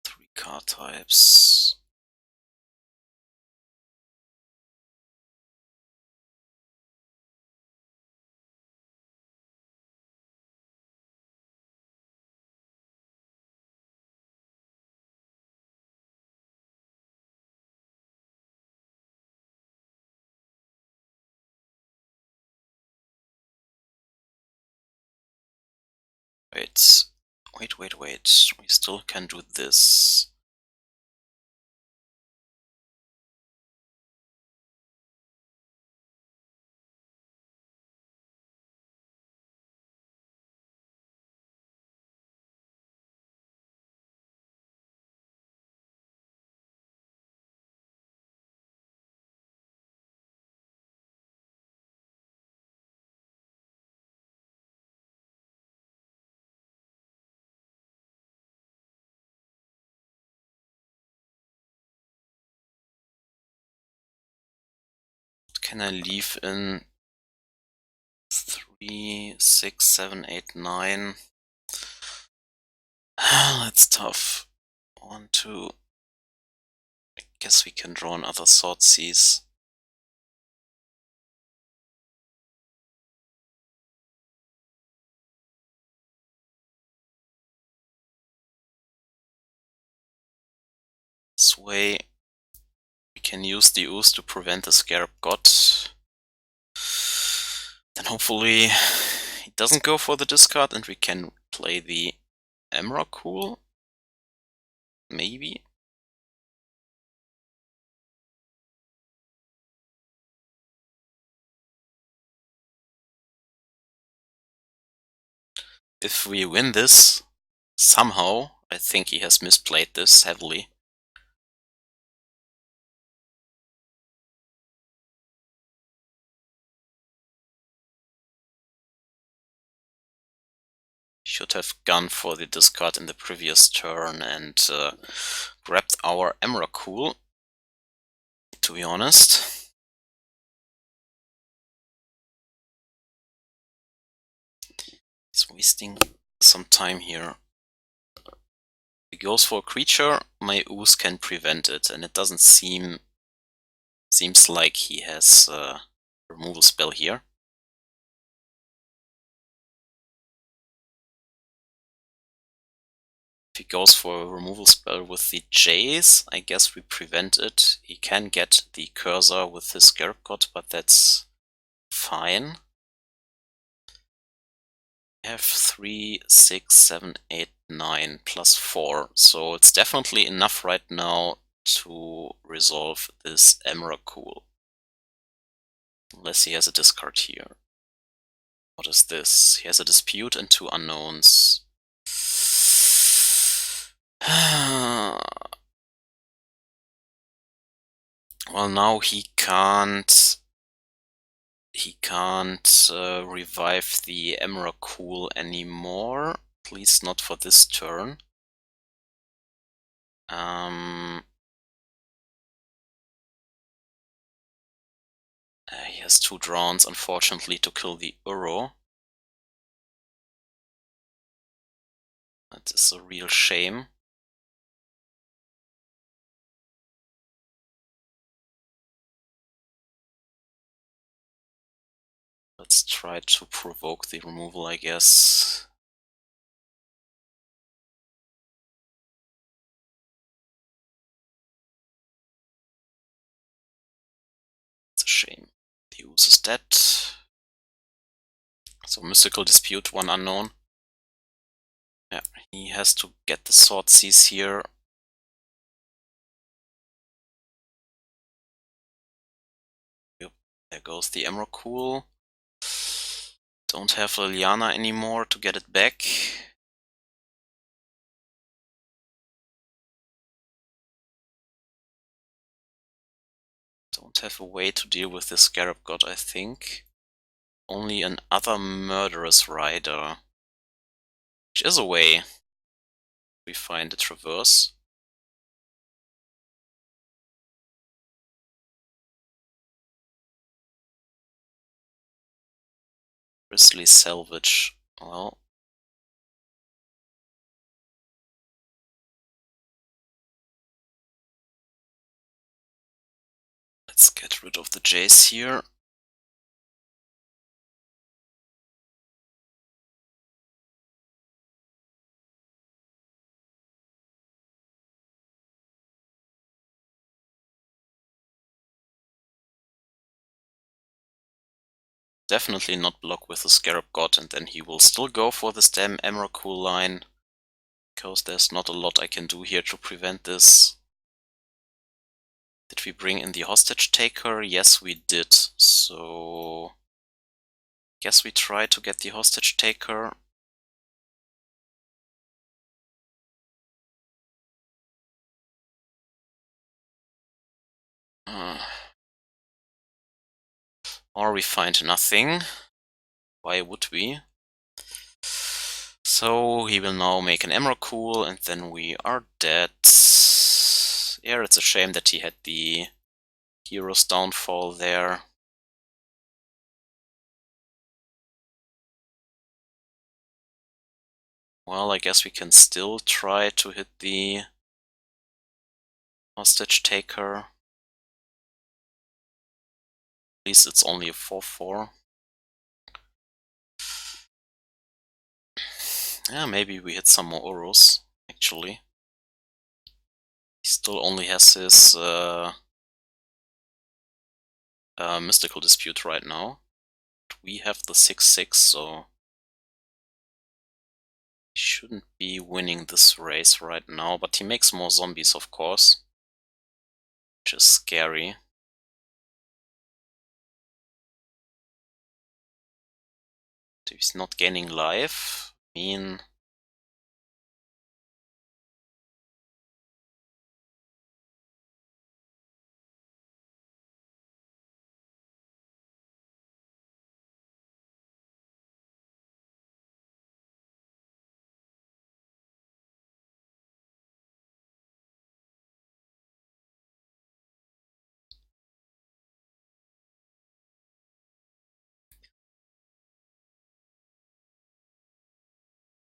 Three card types. Wait. We still can do this. What can I leave in 3, 6, 7, 8, 9? That's tough. 1, 2. I guess we can draw another Thoughtseize. This way we can use the Ooze to prevent the Scarab God. Then hopefully he doesn't go for the discard and we can play the Emrakul. Maybe. If we win this, somehow, I think he has misplayed this heavily. Should have gone for the discard in the previous turn and grabbed our Emrakul, to be honest. He's wasting some time here. If he goes for a creature, my Ooze can prevent it, and it doesn't seems like he has a removal spell here. If he goes for a removal spell with the Jace, I guess we prevent it. He can get the Courser with his Scarab God, but that's fine. We have 3, 6, 7, 8, 9 plus 4, so it's definitely enough right now to resolve this Emrakul. Unless he has a discard here. What is this? He has a Dispute and 2 unknowns. Well, now he can't revive the Emrakul anymore, at least not for this turn. He has 2 drowns, unfortunately, to kill the Uro. That is a real shame. Let's try to provoke the removal, I guess. It's a shame. The Ooze is dead. So Mystical Dispute, 1 unknown. Yeah, he has to get the Thoughtseize here. Yep, there goes the Emrakul. Don't have Liliana anymore to get it back. Don't have a way to deal with this Scarab God, I think. Only another Murderous Rider. Which is a way. We find a Traverse. Grisly Salvage. Well. Let's get rid of the Jace here. Definitely not block with the Scarab God, and then he will still go for this damn Emrakul line. Because there's not a lot I can do here to prevent this. Did we bring in the Hostage Taker? Yes, we did. So guess we try to get the Hostage Taker. Or we find nothing. Why would we? So he will now make an Emrakul, and then we are dead. Yeah, it's a shame that he had the Hero's Downfall there. Well, I guess we can still try to hit the Hostage Taker. At least it's only a 4/4. Yeah, maybe we hit some more Urus, actually. He still only has his Mystical Dispute right now. We have the 6/6, so he shouldn't be winning this race right now, but he makes more zombies, of course, which is scary. He's not gaining life. I mean,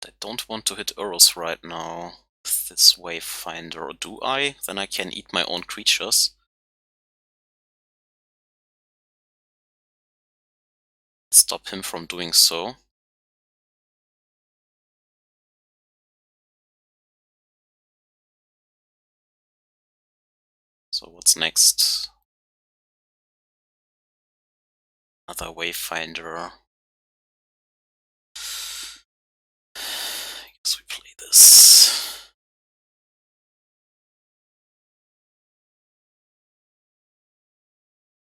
I don't want to hit Urus right now with this Wayfinder, or do I? Then I can eat my own creatures. Stop him from doing so. So what's next? Another Wayfinder. I guess we play this.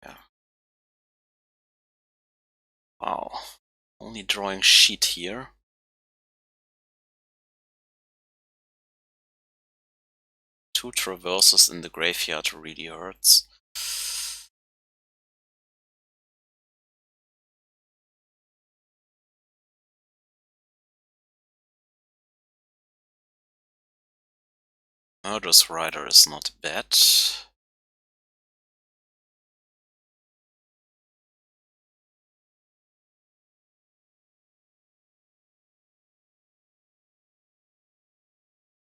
Yeah. Wow. Only drawing sheet here. Two traverses in the graveyard really hurts. Murderous Rider is not bad.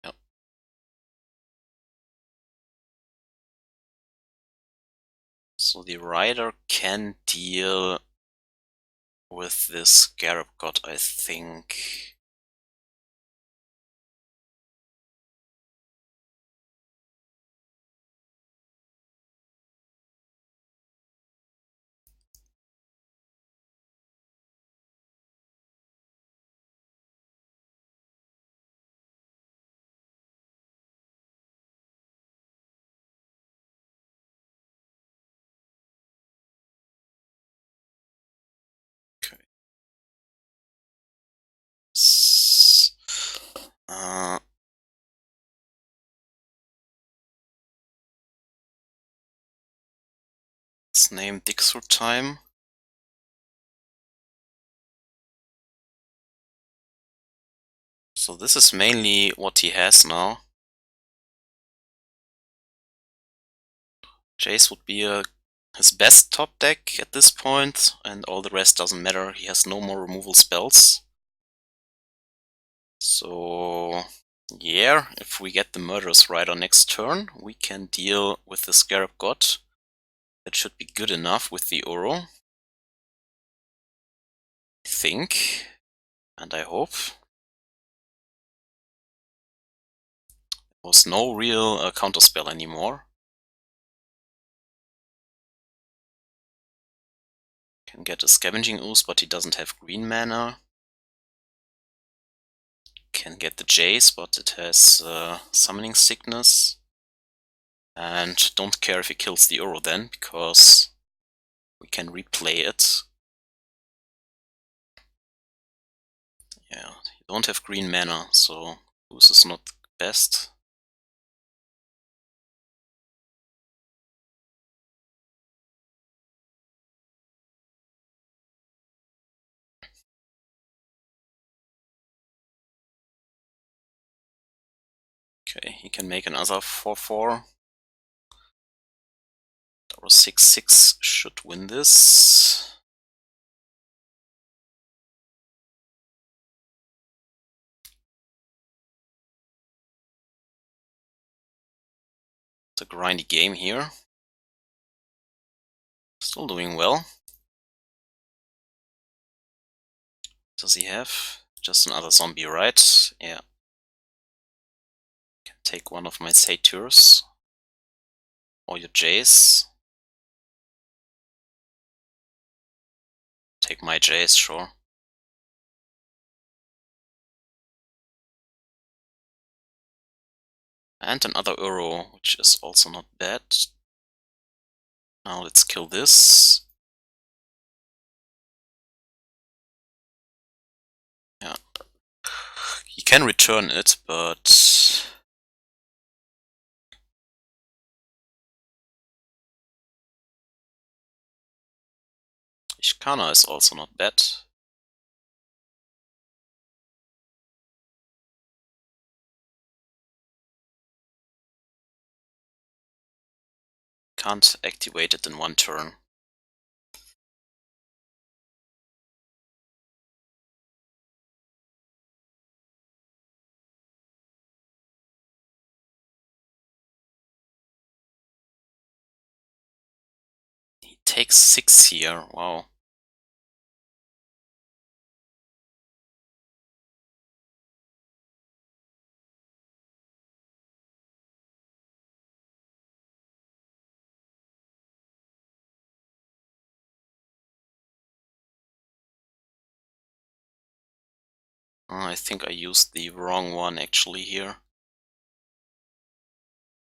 Yep. So the Rider can deal with this Scarab God, I think. Okay. Let's name dig through time. So this is mainly what he has now. Jace would be his best top deck at this point, and all the rest doesn't matter. He has no more removal spells. So yeah, if we get the Murderous Rider next turn, we can deal with the Scarab God. That should be good enough with the Uro. I think, and I hope. There was no real counterspell anymore. Can get a Scavenging Ooze, but he doesn't have green mana. Can get the Jace, but it has Summoning Sickness. And don't care if he kills the Uro then, because we can replay it. Yeah, you don't have green mana, so Ooze is not best. Okay, he can make another 4/4. Our 6/6 should win this. It's a grindy game here. Still doing well. Does he have? Just another zombie, right? Yeah. Can take one of my Satyrs. Or your Jace. Take my Jace, sure. And another Uro, which is also not bad. Now let's kill this. Yeah. He can return it, but Ishkanah is also not bad. Can't activate it in one turn. He takes 6 here, wow. I think I used the wrong one actually here.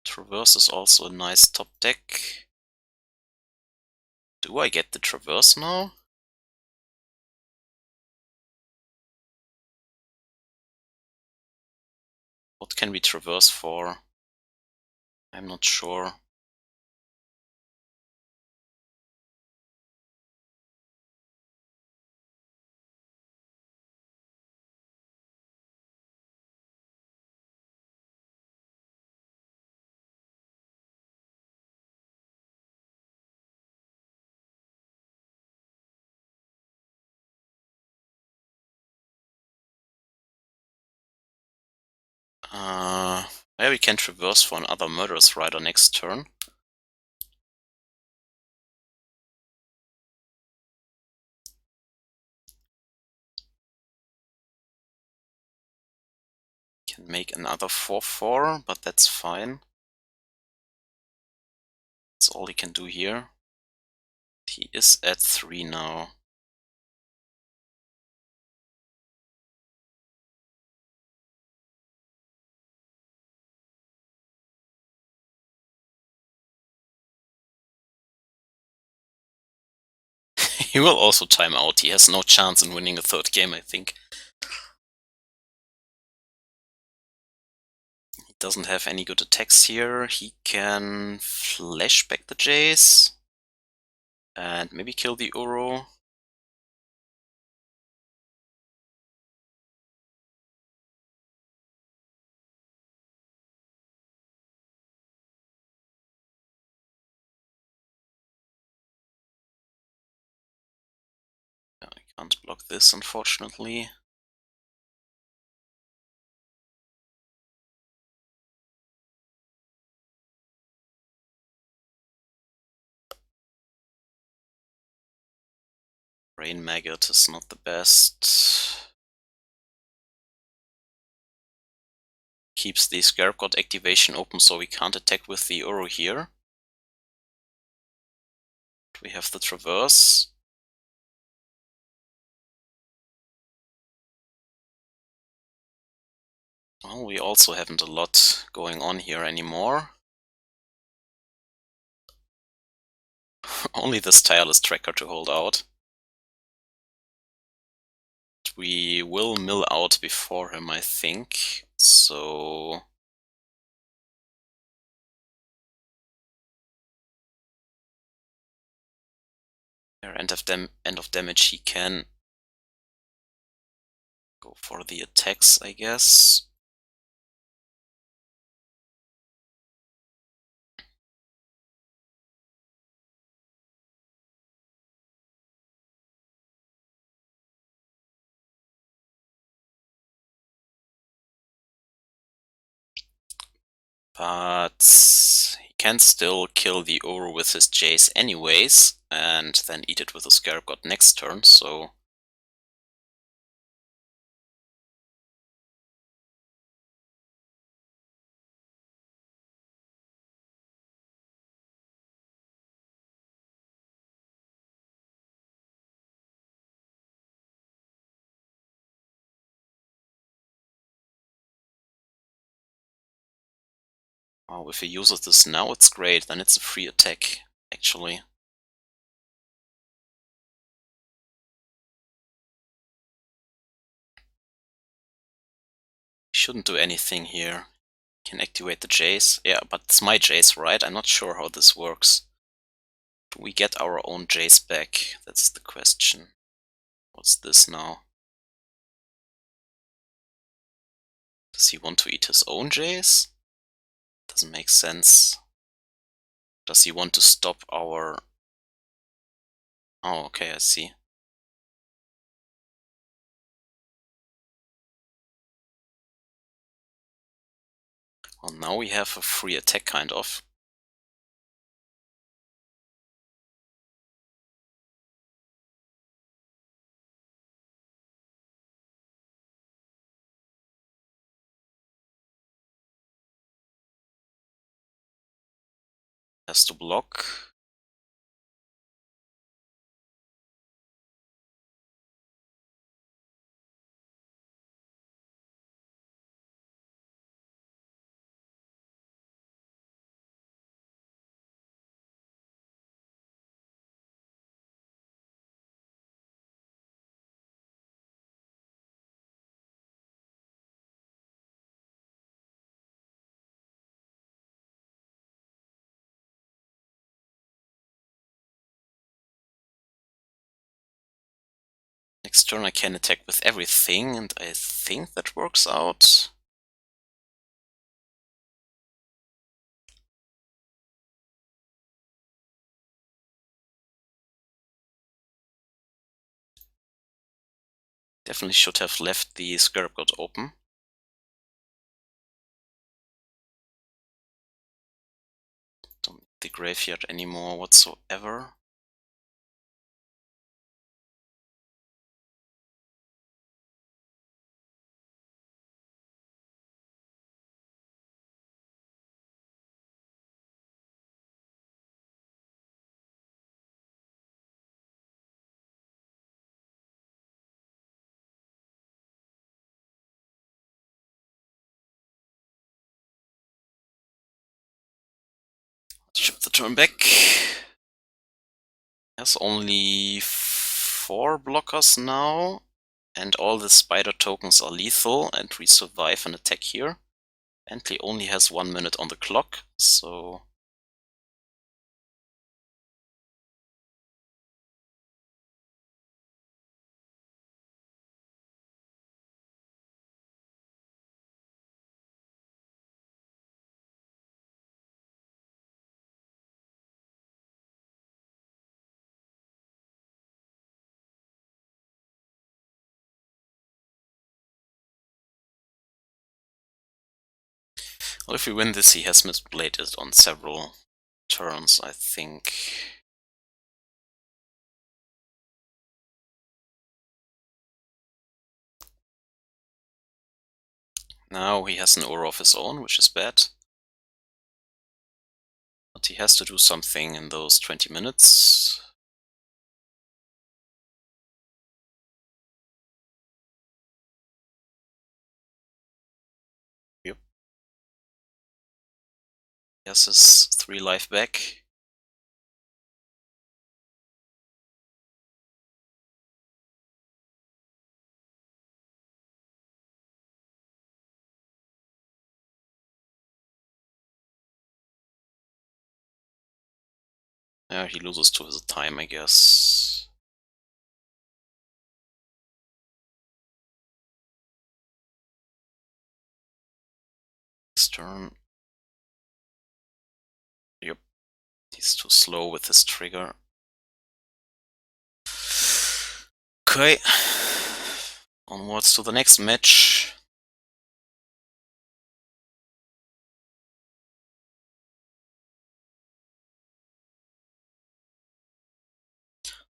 Traverse is also a nice top deck. Do I get the Traverse now? What can we Traverse for? I'm not sure. Yeah, we can Traverse for another Murderous Rider next turn. Can make another 4/4, but that's fine. That's all he can do here. He is at 3 now. He will also time out. He has no chance in winning a third game, I think. He doesn't have any good attacks here. He can flash back the Jace. And maybe kill the Uro. Yeah, I can't block this, unfortunately. Brain Maggot is not the best. Keeps the Scarab God activation open, so we can't attack with the Uro here. We have the Traverse. Well, we also haven't a lot going on here anymore. Only this Tireless Tracker to hold out. We will mill out before him, I think. So end of damage he can go for the attacks, I guess. But he can still kill the Uro with his Jace anyways, and then eat it with the Scarab God next turn, so oh, if he uses this now, it's great. Then it's a free attack, actually. He shouldn't do anything here. Can activate the Jace. Yeah, but it's my Jace, right? I'm not sure how this works. Do we get our own Jace back? That's the question. What's this now? Does he want to eat his own Jace? Doesn't make sense. Does he want to stop our... Oh, okay, I see. Well, now we have a free attack, kind of. Has to block. Next turn I can attack with everything, and I think that works out. Definitely should have left the Scarab God open. Don't need the graveyard anymore whatsoever. Ship the turn back. Has only 4 blockers now, and all the spider tokens are lethal, and we survive an attack here. Bentley only has 1 minute on the clock, so well, if we win this, he has misplayed it on several turns, I think. Now he has an aura of his own, which is bad. But he has to do something in those 20 minutes. Yep. He has his 3 life back. Yeah, he loses to his time, I guess. Next turn. Yep. He's too slow with his trigger. Okay. Onwards to the next match.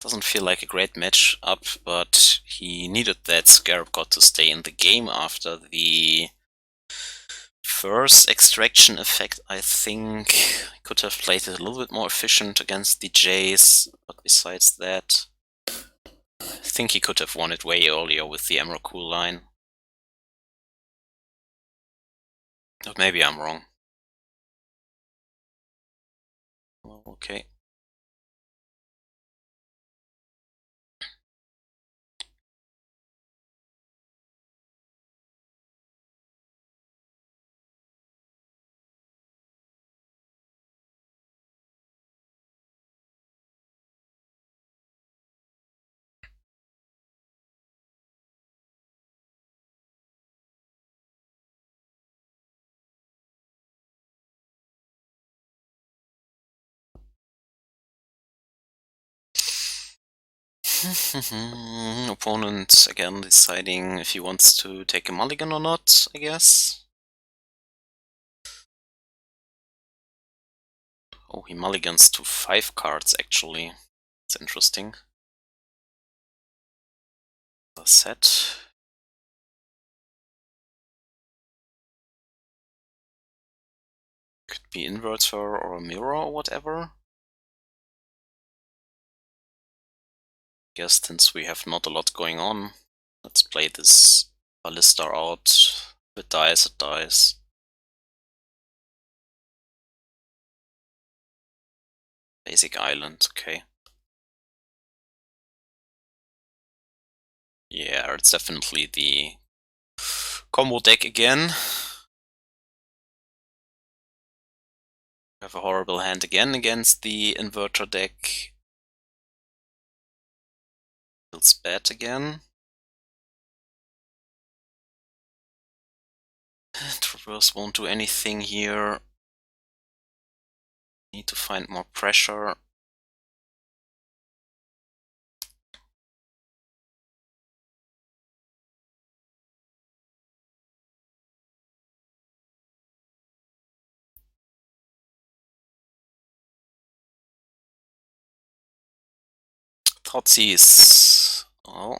Doesn't feel like a great match up, but he needed that Scarab God to stay in the game after the first extraction effect. I think I could have played it a little bit more efficient against the Jace, but besides that, I think he could have won it way earlier with the Emrakul line. But maybe I'm wrong. Well, okay. Opponent again deciding if he wants to take a mulligan or not, I guess. Oh, he mulligans to 5 cards actually. It's interesting. The set. Could be Inverter or a Mirror or whatever. Guess since we have not a lot going on, let's play this Ballista out. If it dies, it dies. Basic Island, okay. Yeah, it's definitely the combo deck again. We have a horrible hand again against the Inverter deck. Feels bad again. Traverse won't do anything here. Need to find more pressure. Thoughtseize. Oh.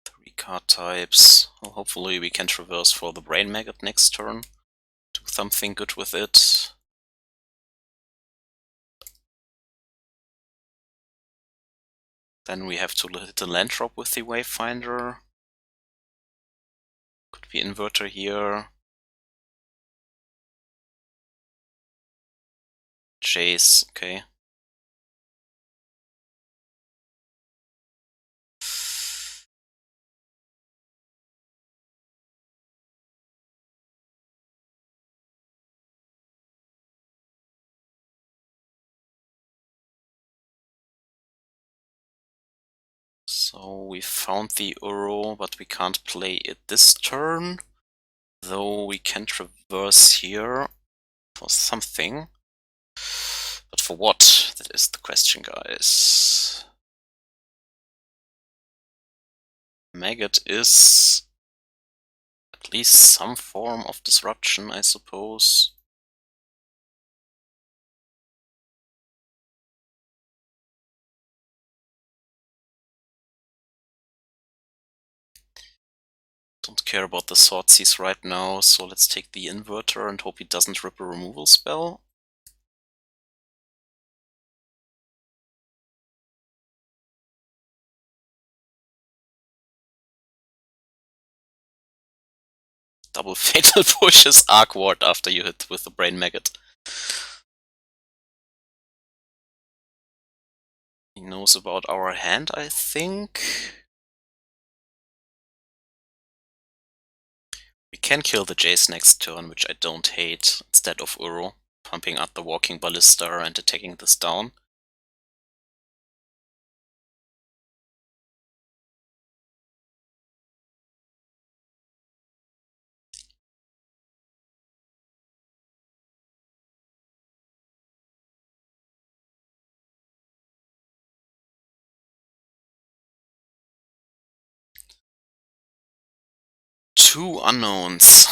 Three card types. Well, hopefully we can traverse for the Brain Maggot next turn. Do something good with it. Then we have to hit a land drop with the Wayfinder. Could be Inverter here. Jace, okay. So we found the Uro, but we can't play it this turn. Though we can traverse here for something. But for what? That is the question, guys. Maggot is at least some form of disruption, I suppose. Don't care about the Thoughtseize right now, so let's take the Inverter and hope he doesn't rip a removal spell. Double Fatal Push is Arc Ward after you hit with the Brain Maggot. He knows about our hand, I think. We can kill the Jace next turn, which I don't hate, instead of Uro, pumping out the Walking Ballista and attacking this down. Two unknowns.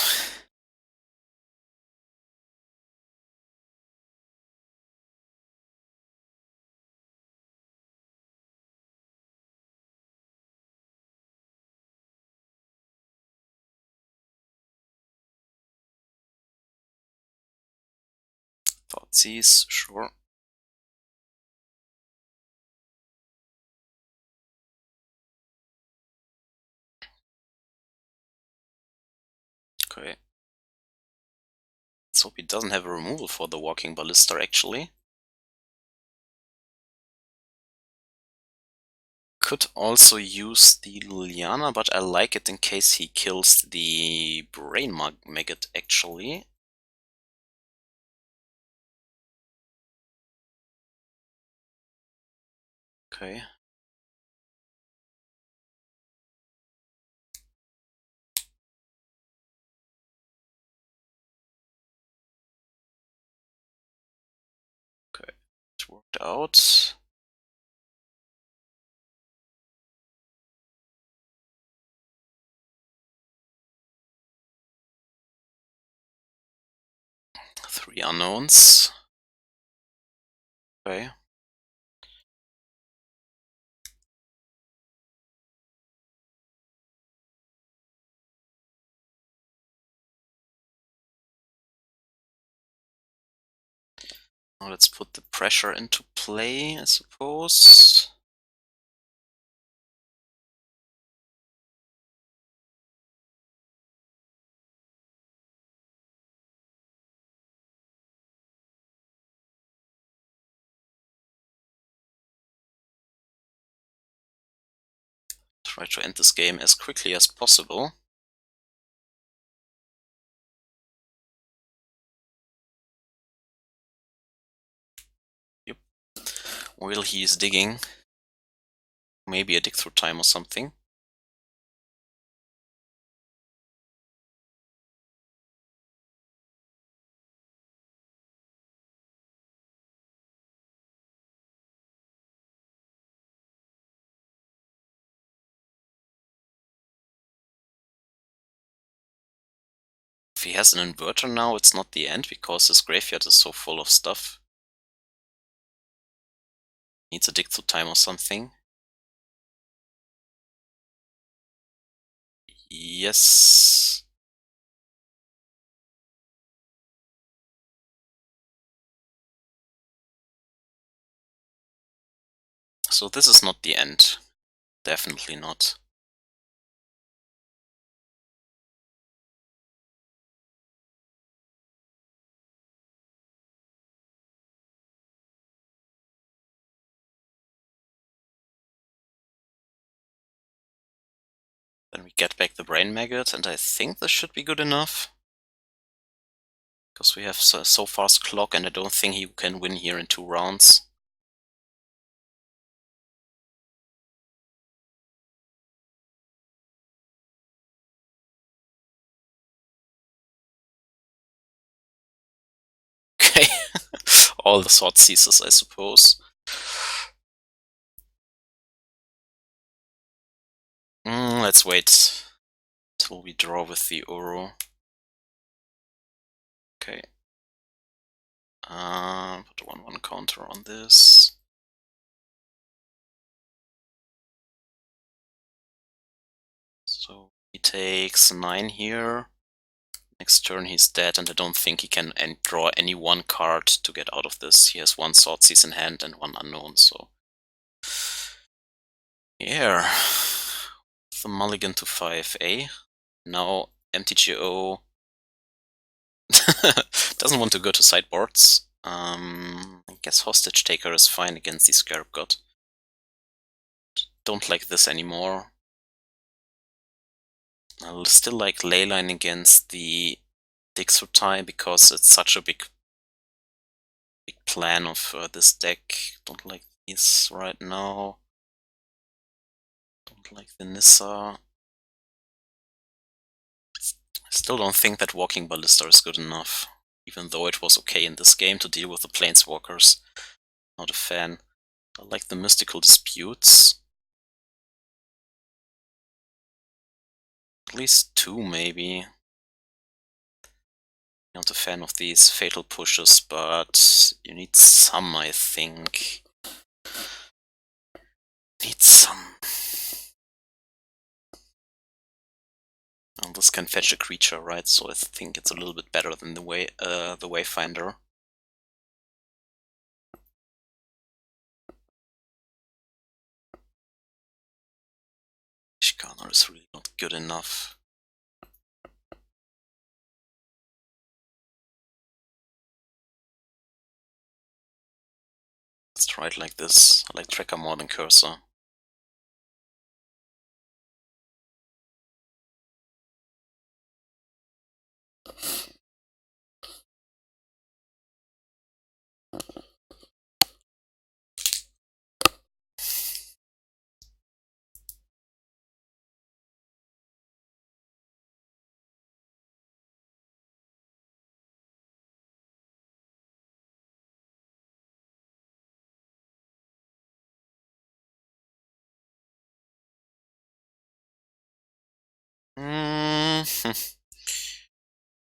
Thoughtseize, sure. Okay. Let's hope he doesn't have a removal for the Walking Ballista, actually. Could also use the Liliana, but I like it in case he kills the Brain Maggot, actually. Okay. Okay, it worked out. Three unknowns. Okay. Now let's put the pressure into play, I suppose. Try to end this game as quickly as possible. Yep. While he is digging. Maybe a dig through time or something. If he has an inverter now, it's not the end, because his graveyard is so full of stuff. Needs a dig through time or something. Yes. So this is not the end. Definitely not. Then we get back the Brain Maggot, and I think this should be good enough. Because we have so fast clock, and I don't think he can win here in 2 rounds. Okay. All the Thoughtseizes, I suppose. Let's wait till we draw with the Uro. Okay. Put a 1/1 counter on this. So he takes 9 here. Next turn he's dead, and I don't think he can draw any one card to get out of this. He has 1 Thoughtseize in hand and 1 unknown, so... Yeah. The mulligan to 5A. Now MTGO doesn't want to go to sideboards. I guess Hostage Taker is fine against the Scarab God. Don't like this anymore. I'll still like Leyline against the Dixotai because it's such a big plan of this deck. Don't like these right now. Don't like the Nissa. I still don't think that Walking Ballista is good enough, even though it was okay in this game to deal with the Planeswalkers. Not a fan. I like the Mystical Disputes. At least 2, maybe. Not a fan of these Fatal Pushes, but you need some, I think. Need some. And this can fetch a creature, right? So I think it's a little bit better than the Wayfinder. Ishkanah is really not good enough. Let's try it like this. I like Tracker more than Courser.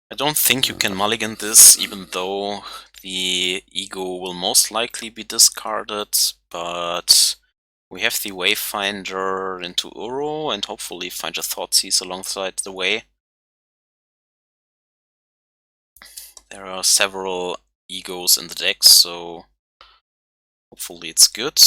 I don't think you can mulligan this, even though the Ego will most likely be discarded, but we have the Wayfinder into Uro, and hopefully find a Thoughtseize alongside the way. There are several Egos in the deck, so hopefully it's good.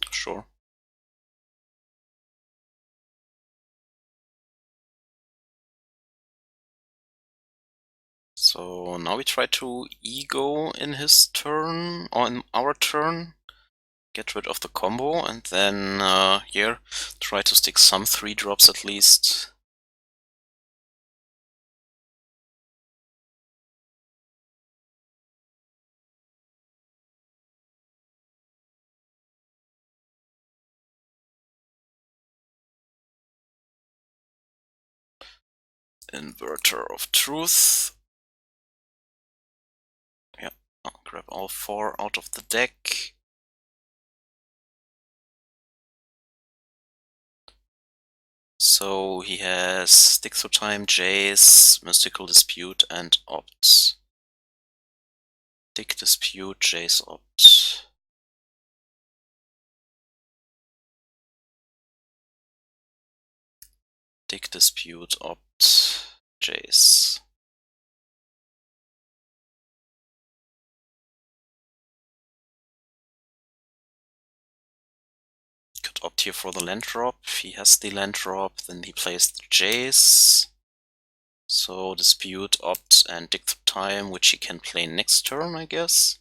Sure. So now we try to ego in his turn, or in our turn. Get rid of the combo, and then here try to stick some 3-drops at least. Inverter of Truth. Yeah, I'll grab all 4 out of the deck. So he has Stick Through Time, Jace, Mystical Dispute, and Opt. Stick Dispute, Jace, Opt. Stick Dispute, Opt, Jace. Could opt here for the land drop. He has the land drop, then he plays the Jace. So Dispute, Opt, and Dig Through Time, which he can play next turn, I guess.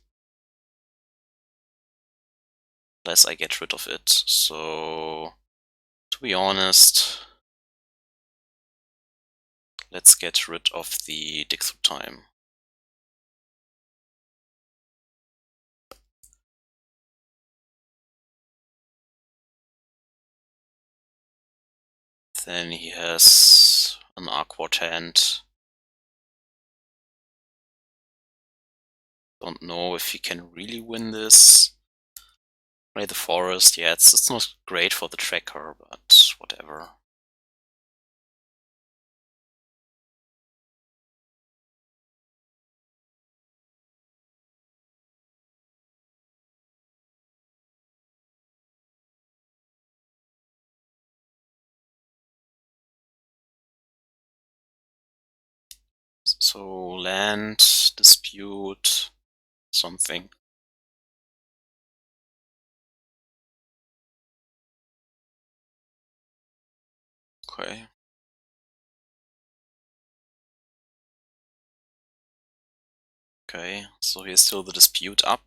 Unless I get rid of it. So, to be honest, let's get rid of the Dig Through Time. Then he has an Awkward hand. Don't know if he can really win this. Ray the Forest, yeah, it's not great for the tracker, but whatever. So land, dispute, something. Okay. Okay, so here's still the dispute up.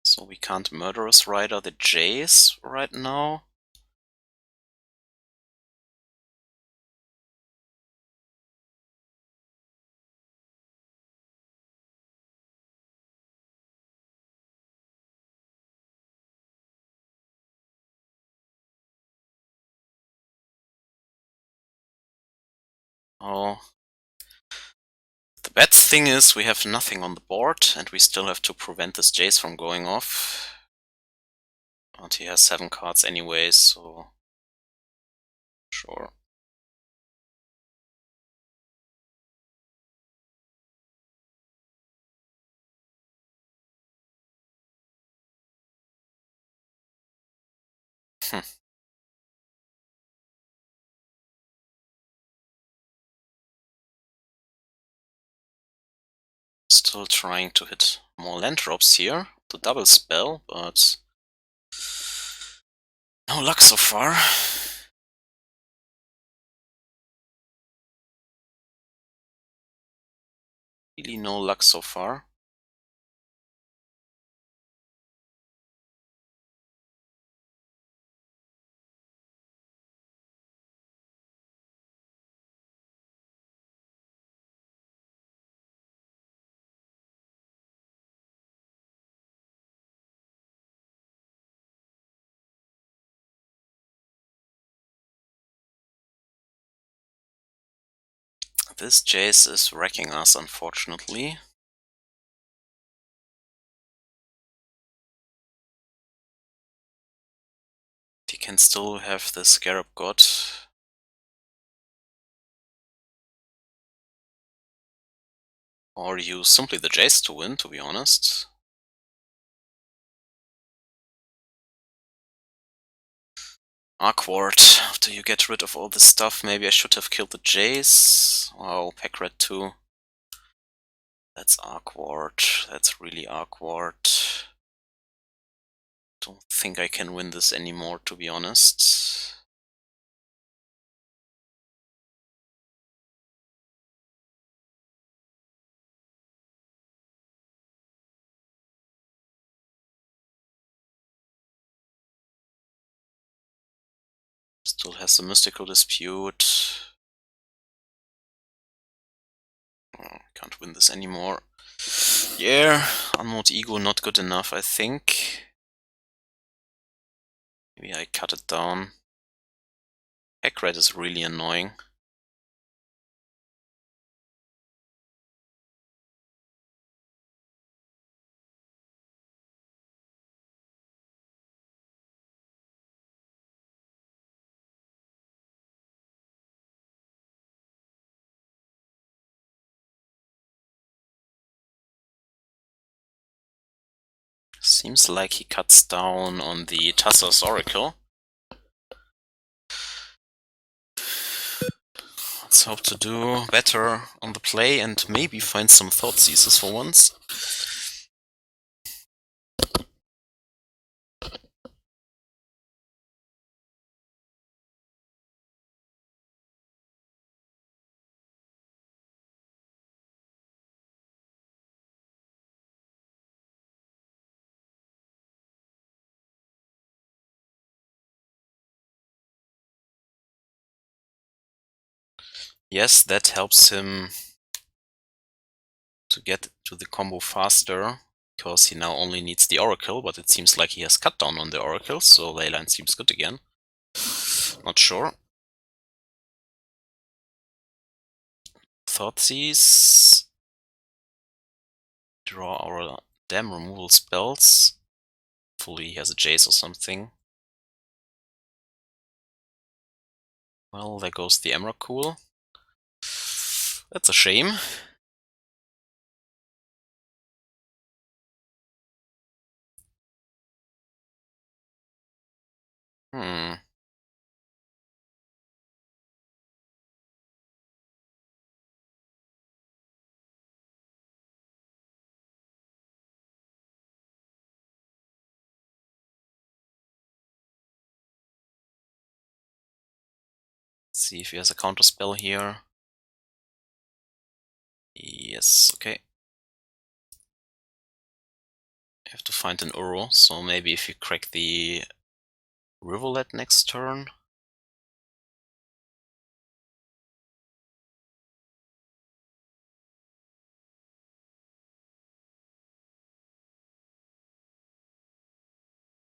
So we can't Murderous Rider the Jace right now. Oh. The bad thing is we have nothing on the board, and we still have to prevent this Jace from going off. And he has 7 cards anyway, so sure. Still trying to hit more land drops here to double spell, but no luck so far. Really no luck so far. This Jace is wrecking us, unfortunately. He can still have the Scarab God. Or use simply the Jace to win, to be honest. Awkward. After you get rid of all this stuff, maybe I should have killed the Jace. Wow, pack red too. That's awkward. That's really awkward. Don't think I can win this anymore, to be honest. Still has the Mystical Dispute. Oh, can't win this anymore. Yeah, Unmoored Ego not good enough, I think. Maybe I cut it down. Hack rate is really annoying. Seems like he cuts down on the Thoughtseize Oracle. Let's hope to do better on the play and maybe find some Thoughtseizes for once. Yes, that helps him to get to the combo faster, because he now only needs the Oracle, but it seems like he has cut down on the Oracle, so Leyline seems good again. Not sure. Thoughtseize. Draw our damn removal spells. Hopefully he has a Jace or something. Well, there goes the Emrakul. That's a shame. Let's see if he has a counter spell here. Yes, okay. I have to find an Uro, so maybe if you crack the Rivulet next turn.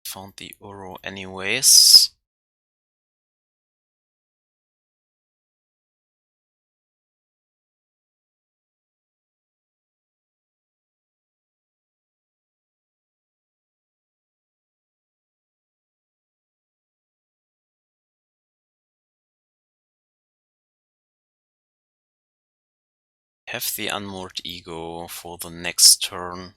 Found the Uro anyways. Have the Unmoored Ego for the next turn.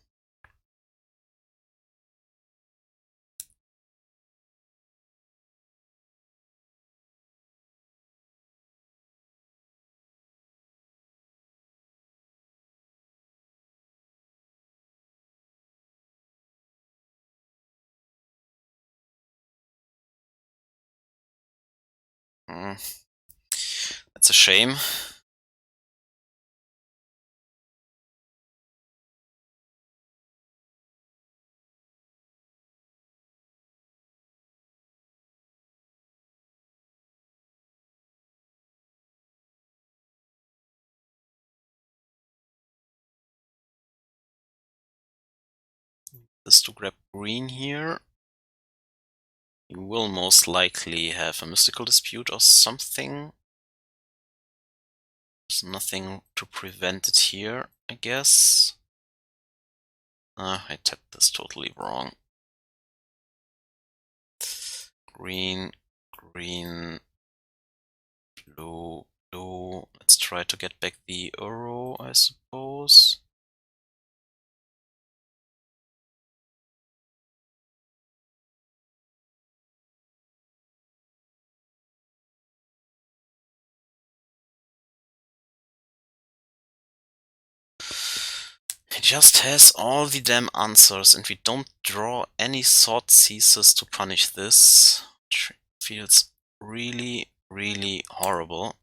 That's a shame. This to grab green here. You will most likely have a Mystical Dispute or something. There's nothing to prevent it here, I guess. I tapped this totally wrong. Green, green, blue, blue. Let's try to get back the Uro, I suppose. just has all the damn answers, and we don't draw any Thoughtseizes to punish this, which feels really, really horrible.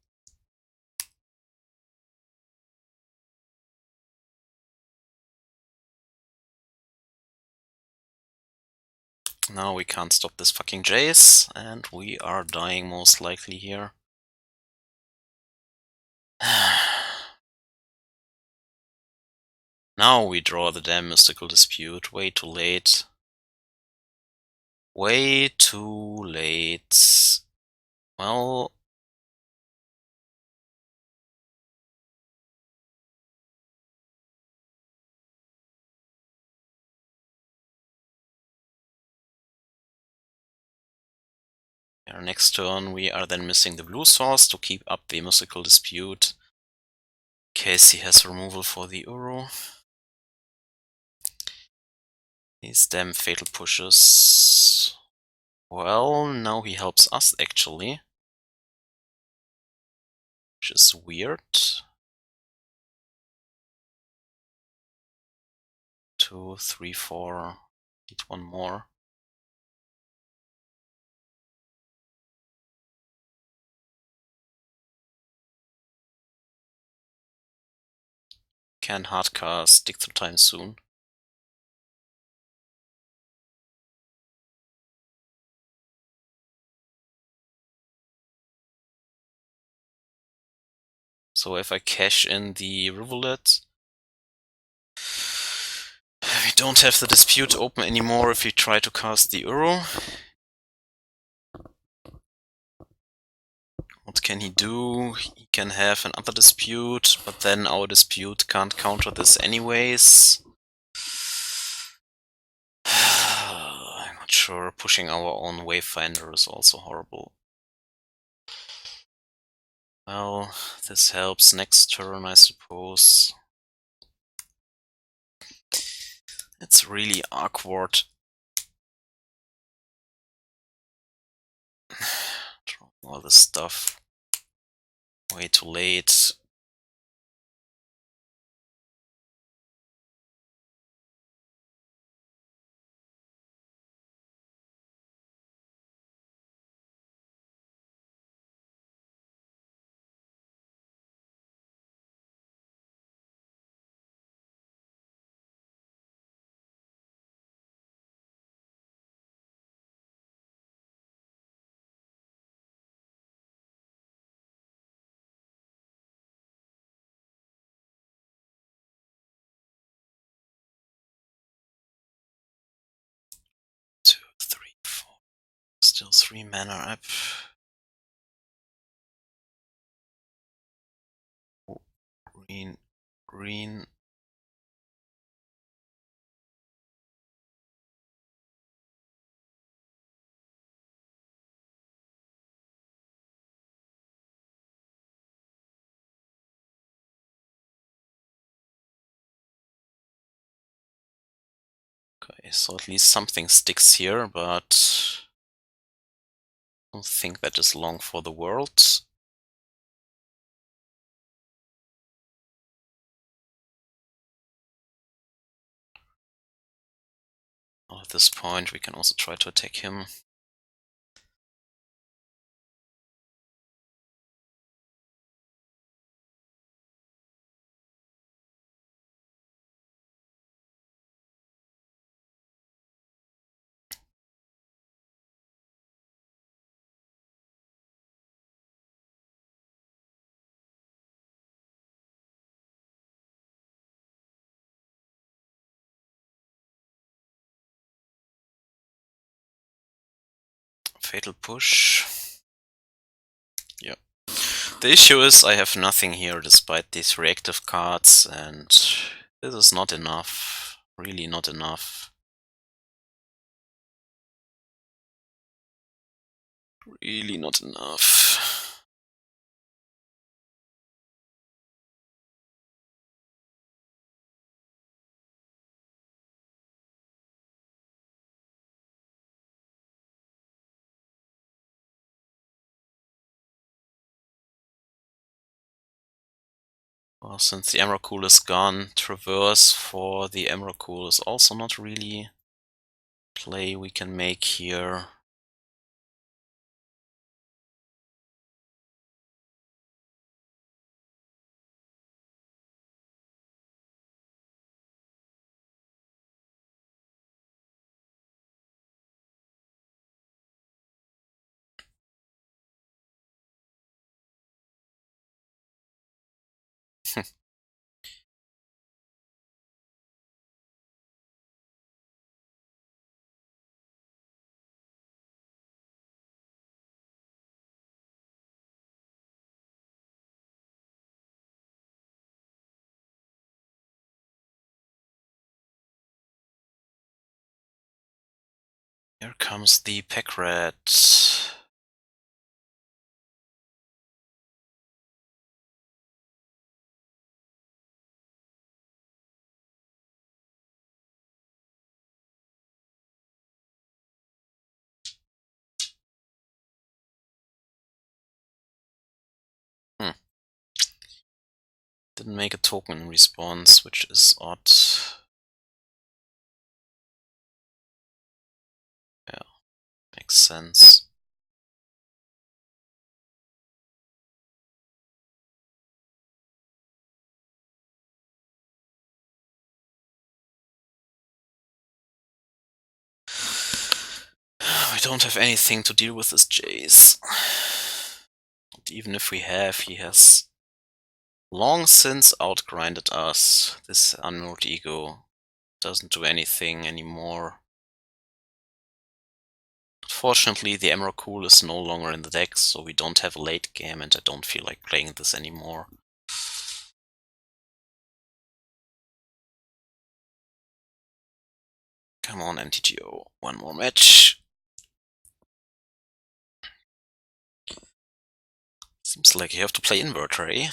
Now we can't stop this fucking Jace, and we are dying most likely here. Now we draw the damn Mystical Dispute. Way too late. Way too late. Well... Our next turn we are then missing the blue source to keep up the Mystical Dispute. In case he has removal for the Uro. These damn fatal pushes. Well, now he helps us actually. Which is weird. 2, 3, 4. Need one more. Can hardcast Dig Through Time soon. So if I cash in the Rivulet, we don't have the dispute open anymore if we try to cast the Uro. What can he do? He can have another dispute, but then our dispute can't counter this anyways. I'm not sure. Pushing our own Wayfinder is also horrible. Well, this helps next turn, I suppose. It's really awkward. All this stuff. Way too late. Still 3 mana up. Oh, green, green. Okay, so at least something sticks here, but I don't think that is long for the world. At this point, we can also try to attack him. Fatal push. Yeah. The issue is I have nothing here despite these reactive cards, and this is not enough. Really not enough. Really not enough. Well, since the Emrakul is gone, Traverse for the Emrakul is also not really play we can make here. Here comes the pack rat. Didn't make a token in response, which is odd. Yeah, makes sense. We don't have anything to deal with this Jace. And even if we have, he has long since outgrinded us. This Unmoored Ego doesn't do anything anymore. Unfortunately, the Emrakul is no longer in the deck, so we don't have a late game, and I don't feel like playing this anymore. Come on, MTGO. One more match. Seems like you have to play Inverter, eh?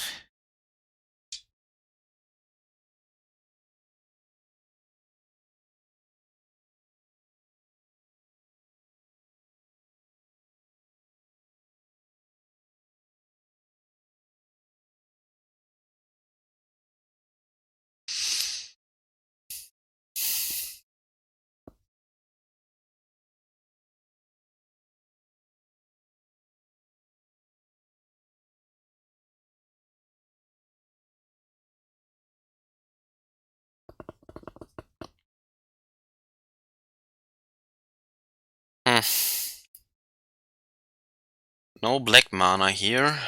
No black mana here,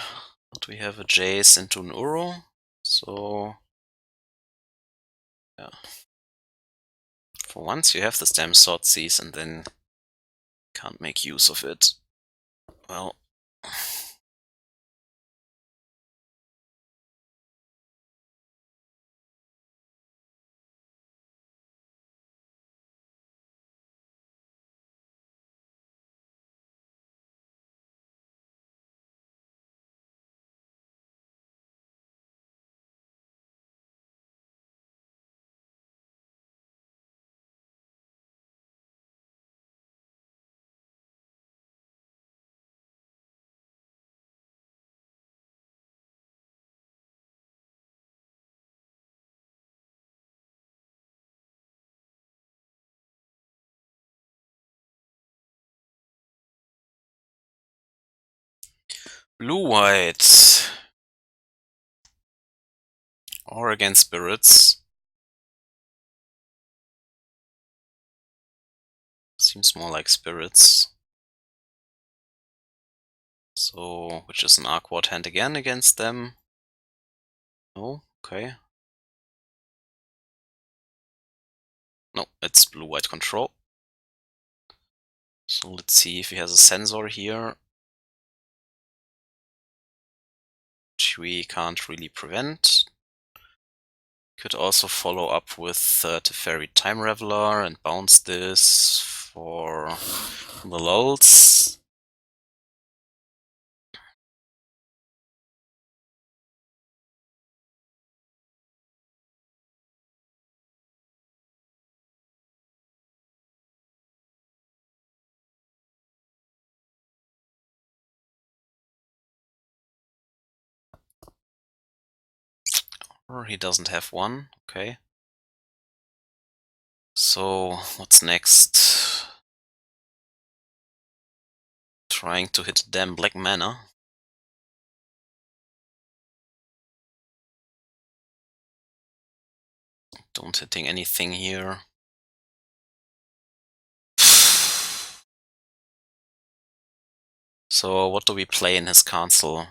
but we have a Jace into an Uro, so yeah. For once you have this damn Thoughtseize and then can't make use of it. Well, blue-white. Or against spirits. Seems more like spirits. So, which is an Arcward hand again against them. Oh, okay. No, it's blue-white control. So let's see if he has a sensor here. Which we can't really prevent. Could also follow up with Teferi Time Reveler and bounce this for the lulz. Or he doesn't have one, okay. So, what's next? Trying to hit damn black mana. Don't hitting anything here. So, what do we play in his council?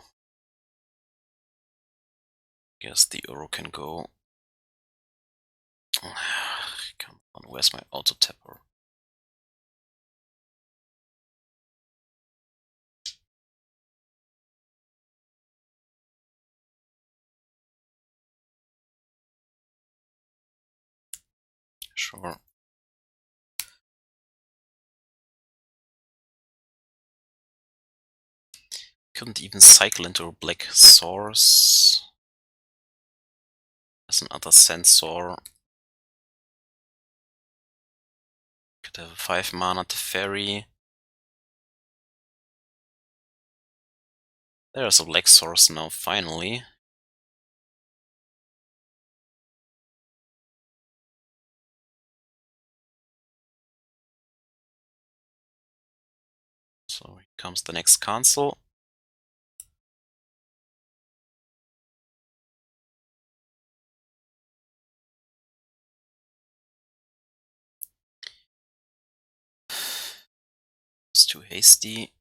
Guess the Uro can go. Come on, where's my auto tapper? Sure. Couldn't even cycle into a black source. There's another sensor. Could have a 5 mana Teferi. There's a black source now, finally. So here comes the next cancel. It's too hasty.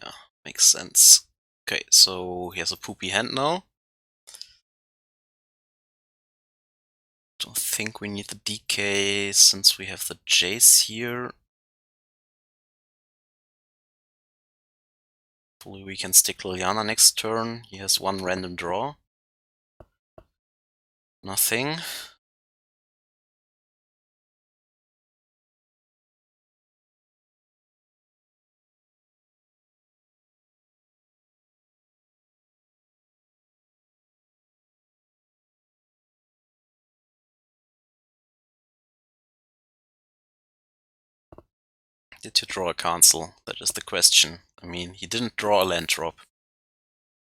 Yeah, makes sense. Okay, so he has a poopy hand now. Don't think we need the decay since we have the Jace here. Hopefully we can stick Liliana next turn. He has one random draw. Nothing. Did you draw a cancel? That is the question. I mean, he didn't draw a land drop.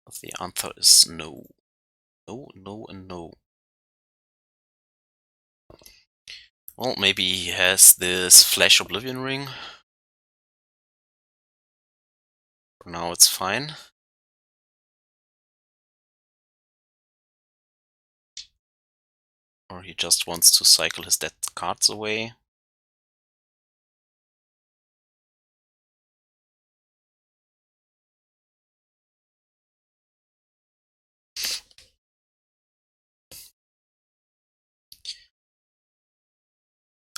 But the answer is no. No, no, and no. Well, maybe he has this Flash Oblivion Ring. For now it's fine. Or he just wants to cycle his dead cards away.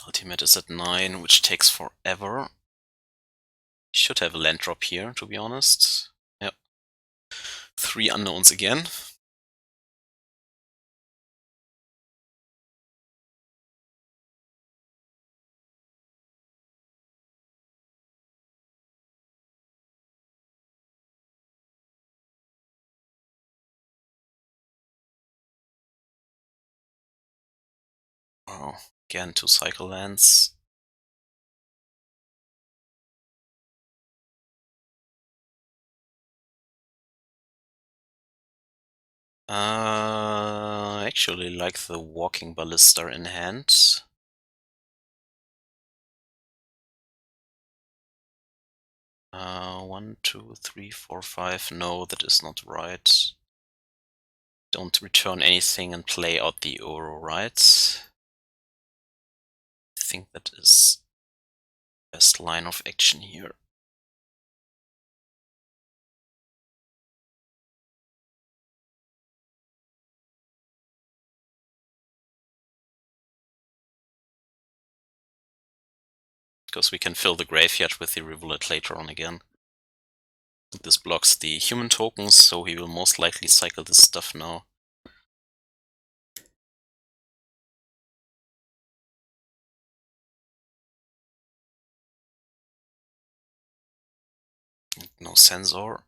Ultimate is at 9, which takes forever. Should have a land drop here, to be honest. Yep. 3 unknowns again. Oh, again 2 cycle lands. Actually like the Walking Ballista in hand. One, two, three, four, five. No, that is not right. Don't return anything and play out the Oro, right? I think that is best line of action here. Because we can fill the graveyard with the Rivulet later on again. This blocks the human tokens, so he will most likely cycle this stuff now. No sensor.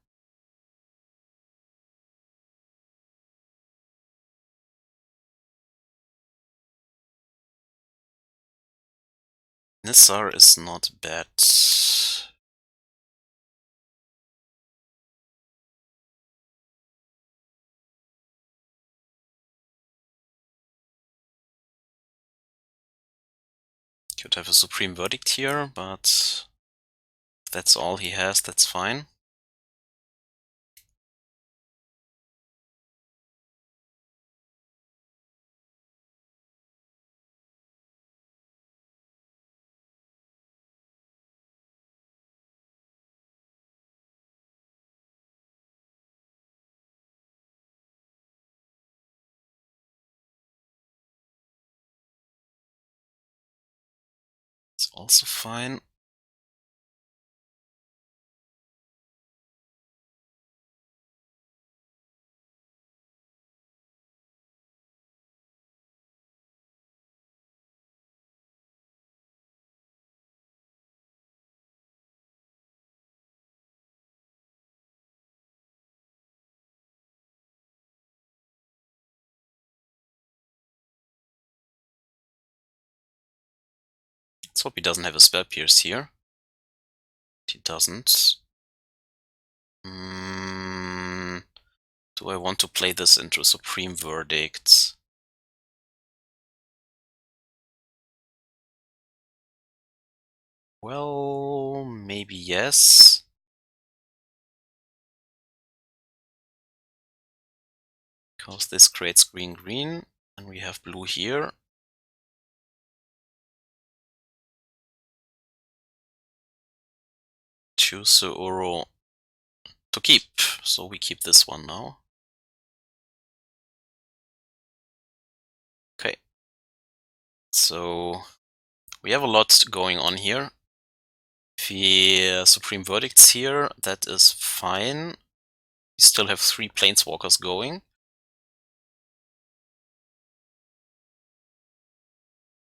Nissa is not bad. Could have a Supreme Verdict here, but if that's all he has, that's fine. It's also fine. Let's hope he doesn't have a Spell Pierce here. He doesn't. Do I want to play this into a Supreme Verdict? Well, maybe yes. Because this creates green-green, and we have blue here. Choose the Oro to keep, so we keep this one now. Okay. So we have a lot going on here. If he Supreme Verdicts here, that is fine. We still have 3 Planeswalkers going.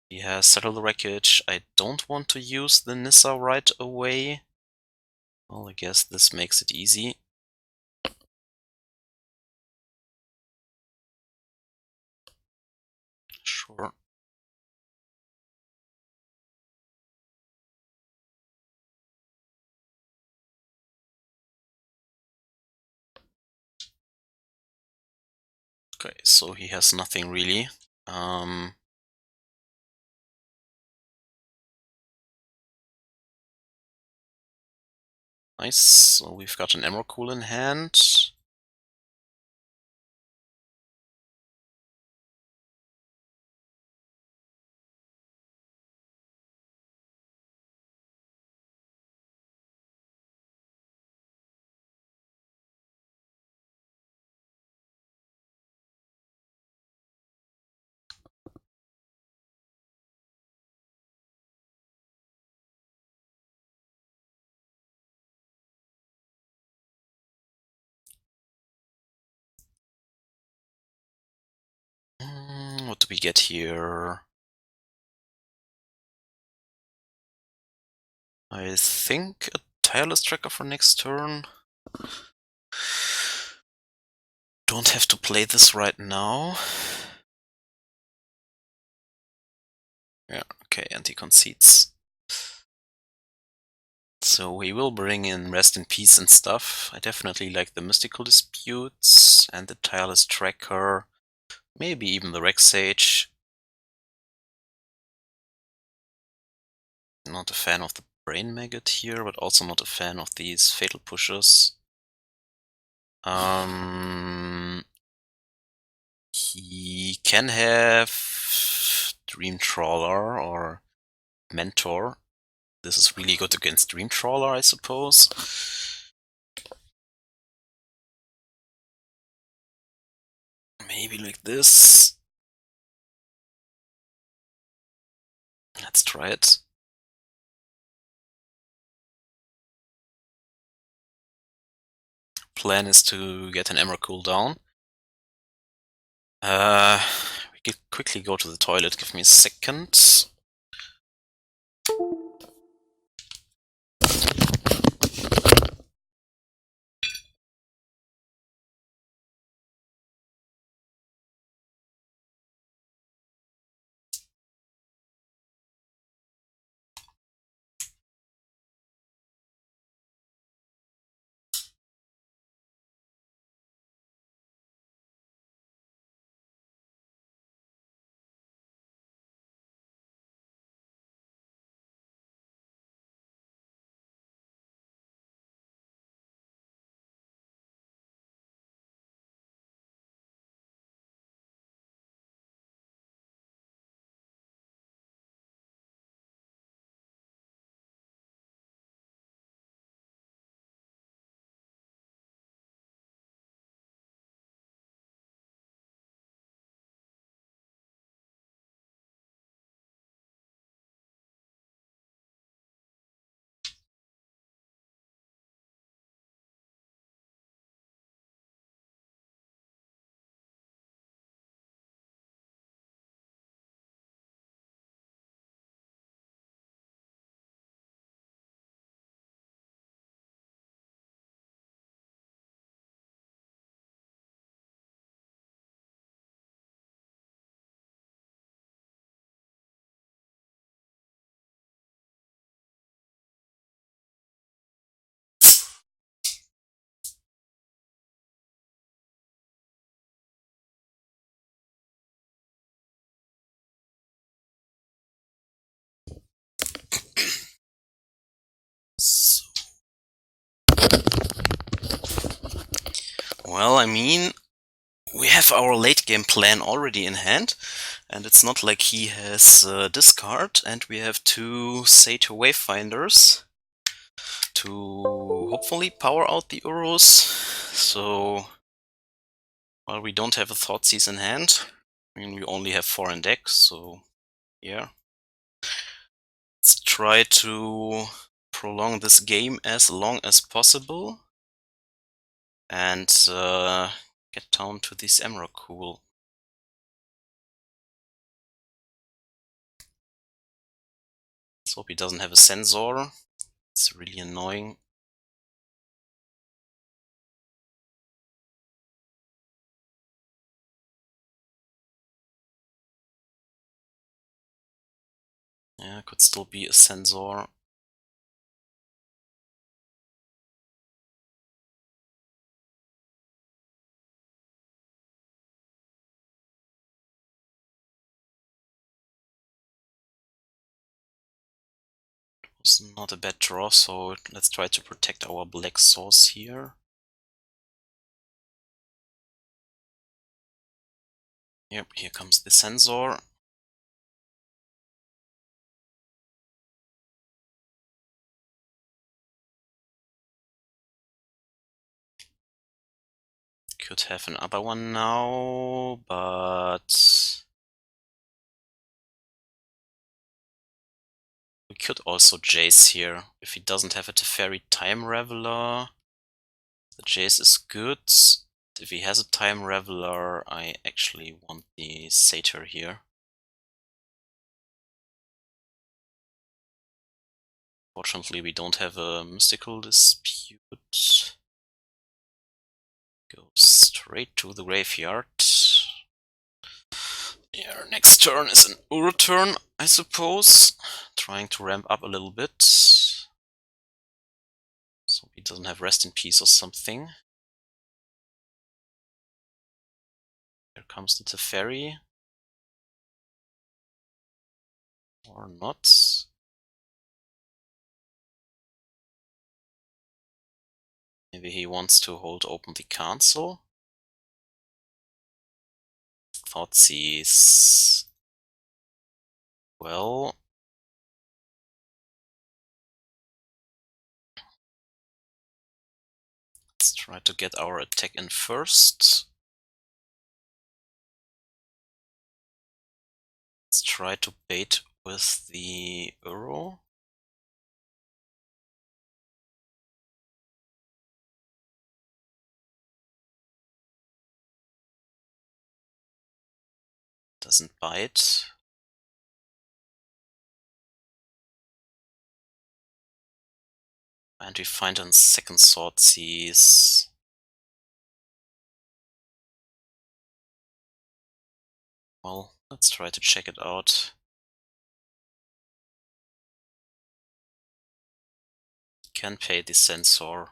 He has Settle the Wreckage. I don't want to use the Nissa right away. Well, I guess this makes it easy. Sure. Okay, so he has nothing really. Nice, so we've got an Emrakul in hand. What do we get here? I think a Tireless Tracker for next turn. Don't have to play this right now. Yeah, okay, and he concedes. So we will bring in Rest in Peace and stuff. I definitely like the Mystical Disputes and the Tireless Tracker. Maybe even the Rex Sage. Not a fan of the Brain Maggot here, but also not a fan of these Fatal Pushes. He can have Dream Trawler or Mentor. This is really good against Dream Trawler, I suppose. Maybe like this. Let's try it. Plan is to get an Emrakul down. We could quickly go to the toilet. Give me a second. Well, I mean, we have our late game plan already in hand, and it's not like he has discard, and we have two Satyr Wayfinders to hopefully power out the Urus. So, well, we don't have a Thoughtseize in hand. I mean, we only have 4 in deck, so yeah. Let's try to prolong this game as long as possible and get down to this Emrakul. Let's hope he doesn't have a sensor. It's really annoying. Yeah, could still be a sensor. Was not a bad draw, so let's try to protect our black source here. Yep, here comes the sensor. Could have another one now, but we could also Jace here. If he doesn't have a Teferi Time Reveler, the Jace is good. If he has a Time Reveler, I actually want the Satyr here. Fortunately, we don't have a Mystical Dispute. Go straight to the graveyard. Yeah, next turn is an Uru turn, I suppose. Trying to ramp up a little bit. So he doesn't have Rest in Peace or something. Here comes the Teferi. Or not. Maybe he wants to hold open the cancel. Thoughtseize. Well, let's try to get our attack in first. Let's try to bait with the Uro. Doesn't bite. And we find a second Thoughtseize. Well, let's try to check it out. Can pay the sensor.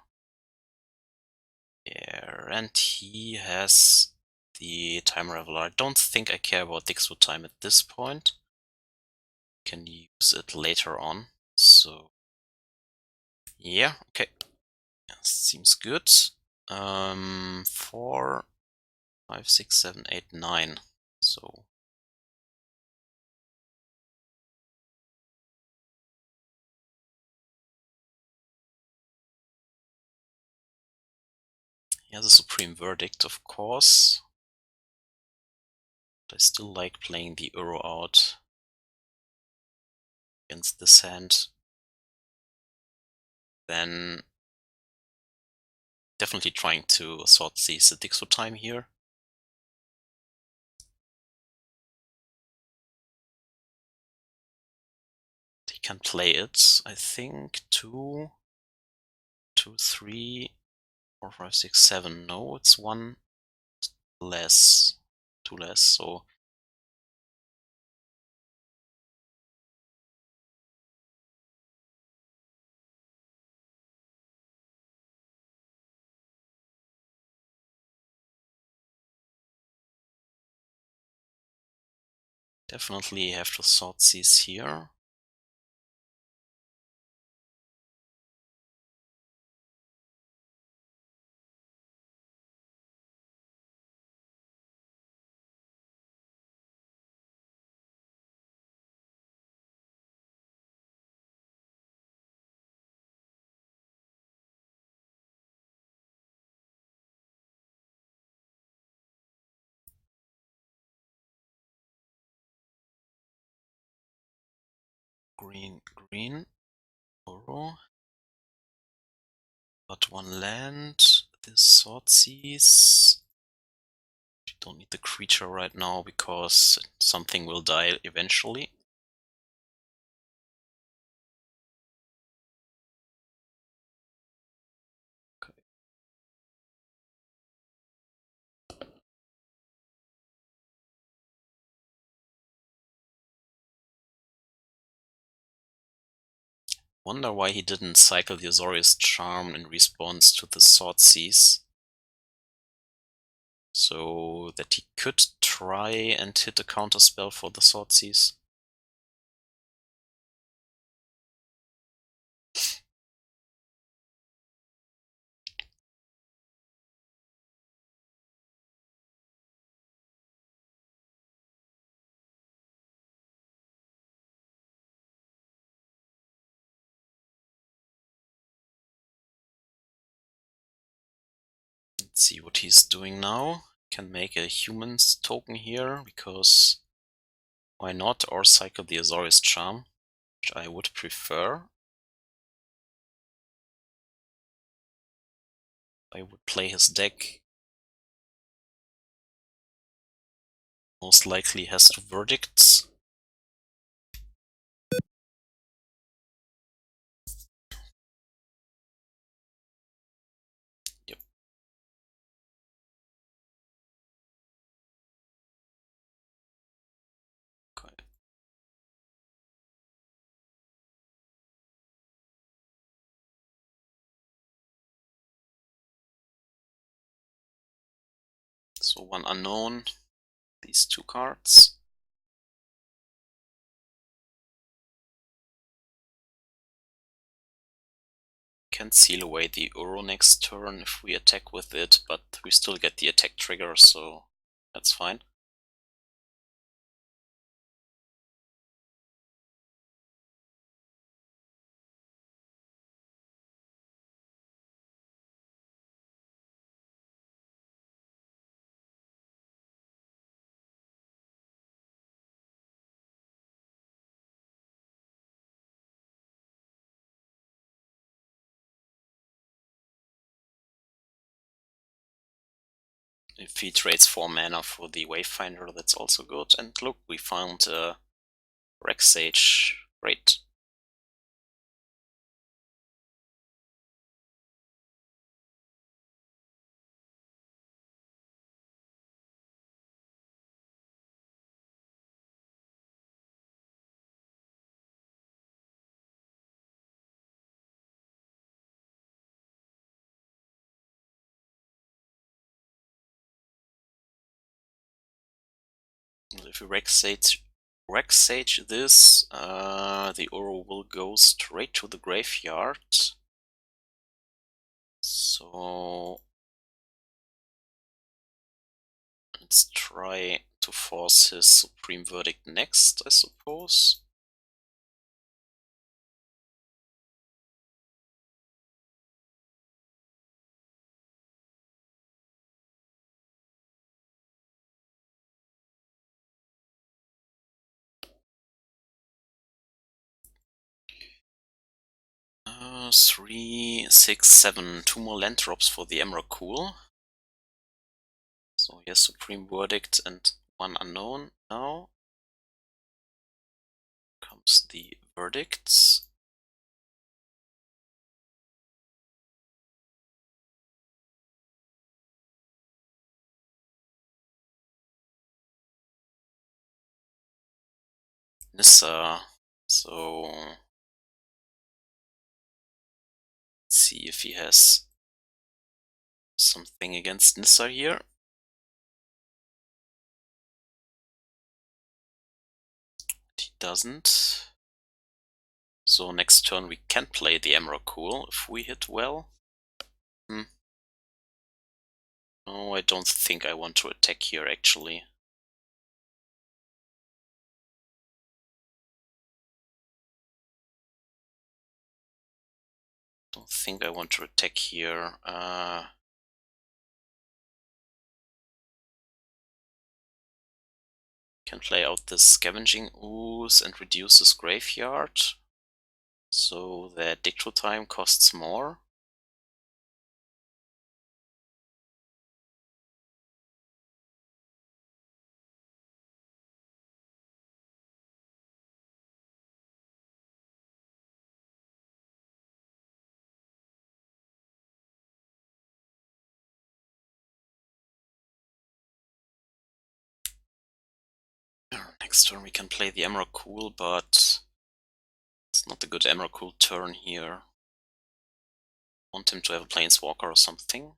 Yeah, and he has the Time Reveler. I don't think I care about Dixwood Time at this point. Can use it later on. So yeah, okay. Seems good. 4, 5, 6, 7, 8, 9. So he has a Supreme Verdict, of course. But I still like playing the Uro out against this hand. Then definitely trying to Thoughtseize the Dixwood Time here. He can play it, I think, 2, 2, 3, 4, 5, 6, 7. No, it's 1 less. 2 less, so definitely have to Thoughtseize here. green, green. Burrow. Got one land. This Thoughtseize. You don't need the creature right now because something will die eventually. Okay. Wonder why he didn't cycle the Azorius Charm in response to the Thoughtseize. So that he could try and hit a counterspell for the Thoughtseize. Let's see what he's doing now. Can make a humans token here, because why not? Or cycle the Azorius Charm, which I would prefer. I would play his deck. Most likely has two verdicts. Yep. Okay. So one unknown, these two cards. Can seal away the Uro next turn if we attack with it, but we still get the attack trigger, so that's fine. If he trades 4 mana for the Wayfinder, that's also good. And look, we found Rex Sage. Great. If we Rex Sage this, the Uro will go straight to the graveyard. So let's try to force his Supreme Verdict next, I suppose. Three, six, seven. 2 more land drops for the Emrakul. So here's Supreme Verdict and one unknown now. Comes the verdicts. Nissa. So let's see if he has something against Nissa here. He doesn't. So next turn we can play the Emrakul if we hit well. No, I don't think I want to attack here actually. Don't think I want to attack here. Can play out this Scavenging Ooze and reduce his graveyard. So the Dictro time costs more. Next turn we can play the Emrakul, but it's not a good Emrakul turn here. Want him to have a Planeswalker or something.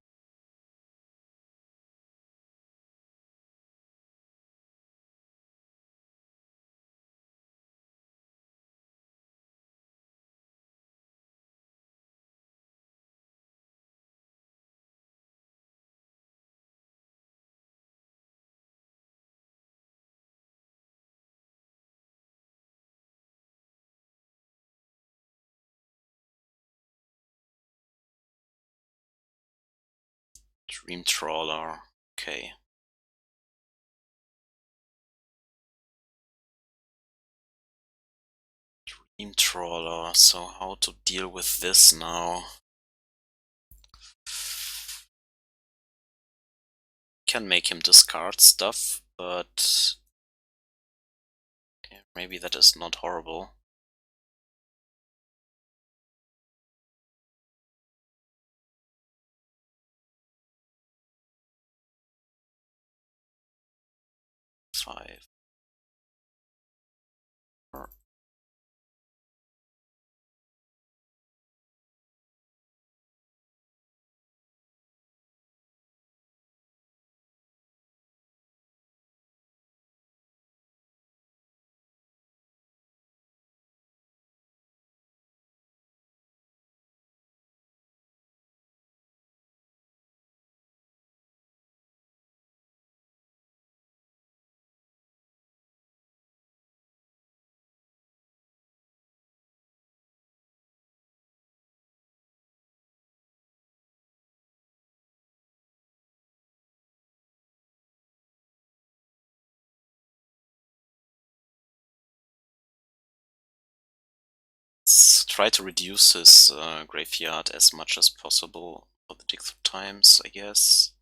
Dream Trawler, okay. Dream Trawler, so how to deal with this now? Can make him discard stuff, but yeah, maybe that is not horrible. Five. Let's try to reduce his graveyard as much as possible for the dig through times, I guess.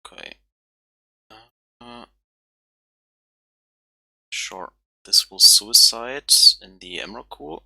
Okay. Sure. This will suicide in the Emrakul.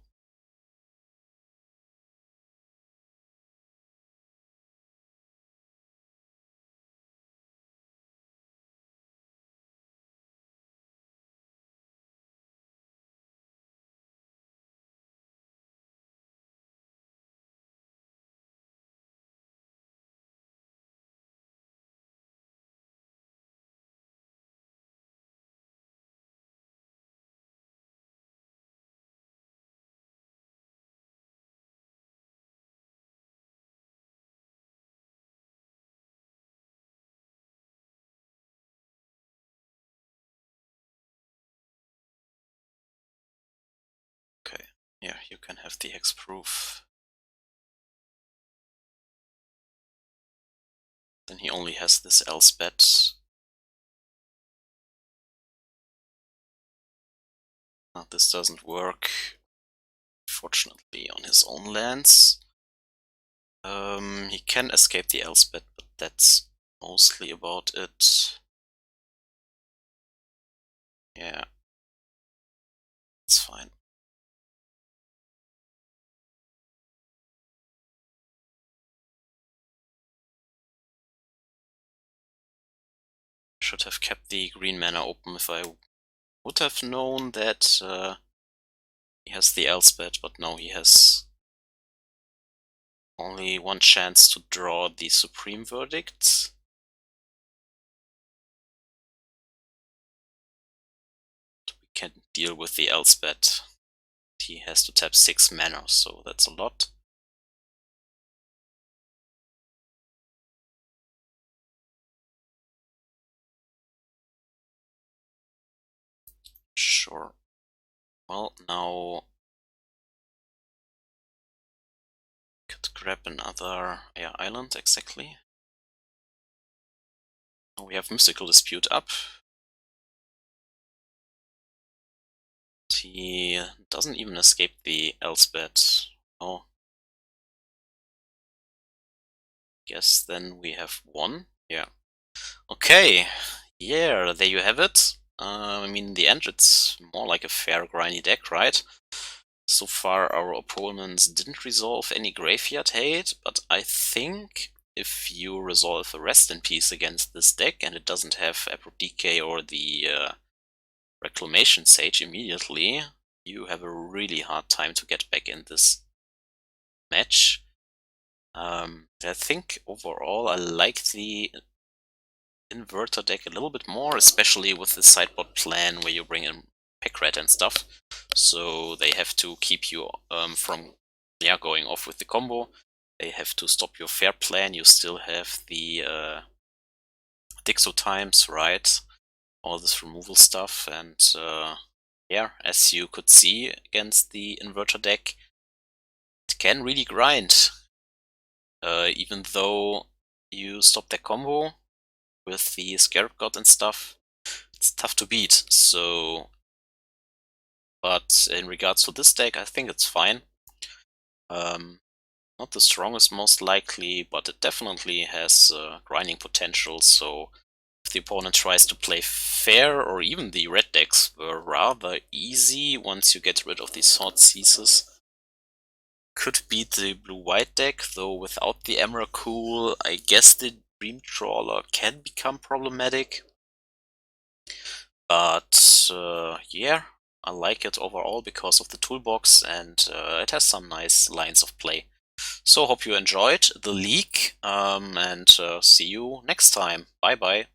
Okay, yeah, you can have the hexproof. Then he only has this Elspeth. This doesn't work, fortunately, on his own lands. He can escape the Elspeth, but that's mostly about it. Yeah, it's fine. Should have kept the green mana open if I would have known that he has the Elspeth, but no, he has only one chance to draw the Supreme Verdict. We can deal with the Elspeth. He has to tap 6 mana, so that's a lot. Sure. Well, now could grab another island, exactly. No, we have Mystical Dispute up. He doesn't even escape the Elspeth. Oh. Guess then we have one. Yeah. Okay. Yeah, there you have it. I mean, in the end, it's more like a fair grindy deck, right? So far, our opponents didn't resolve any graveyard hate, but I think if you resolve a Rest in Peace against this deck and it doesn't have Abrupt Decay or the Reclamation Sage immediately, you have a really hard time to get back in this match. I think overall I like the Inverter deck a little bit more, especially with the sideboard plan where you bring in Pack Rat and stuff. So they have to keep you from going off with the combo. They have to stop your fair plan. You still have the Dixo times, right? All this removal stuff, and yeah, as you could see against the Inverter deck, it can really grind. Even though you stop their combo with the Scarab God and stuff, it's tough to beat. So, but in regards to this deck, I think it's fine. Not the strongest most likely, but it definitely has grinding potential. So if the opponent tries to play fair, or even the red decks were rather easy once you get rid of these Thoughtseizes. Could beat the blue-white deck, though without the Emrakul, I guess the Dream Trawler can become problematic. But yeah, I like it overall because of the toolbox, and it has some nice lines of play. So hope you enjoyed the leak, and see you next time. Bye bye.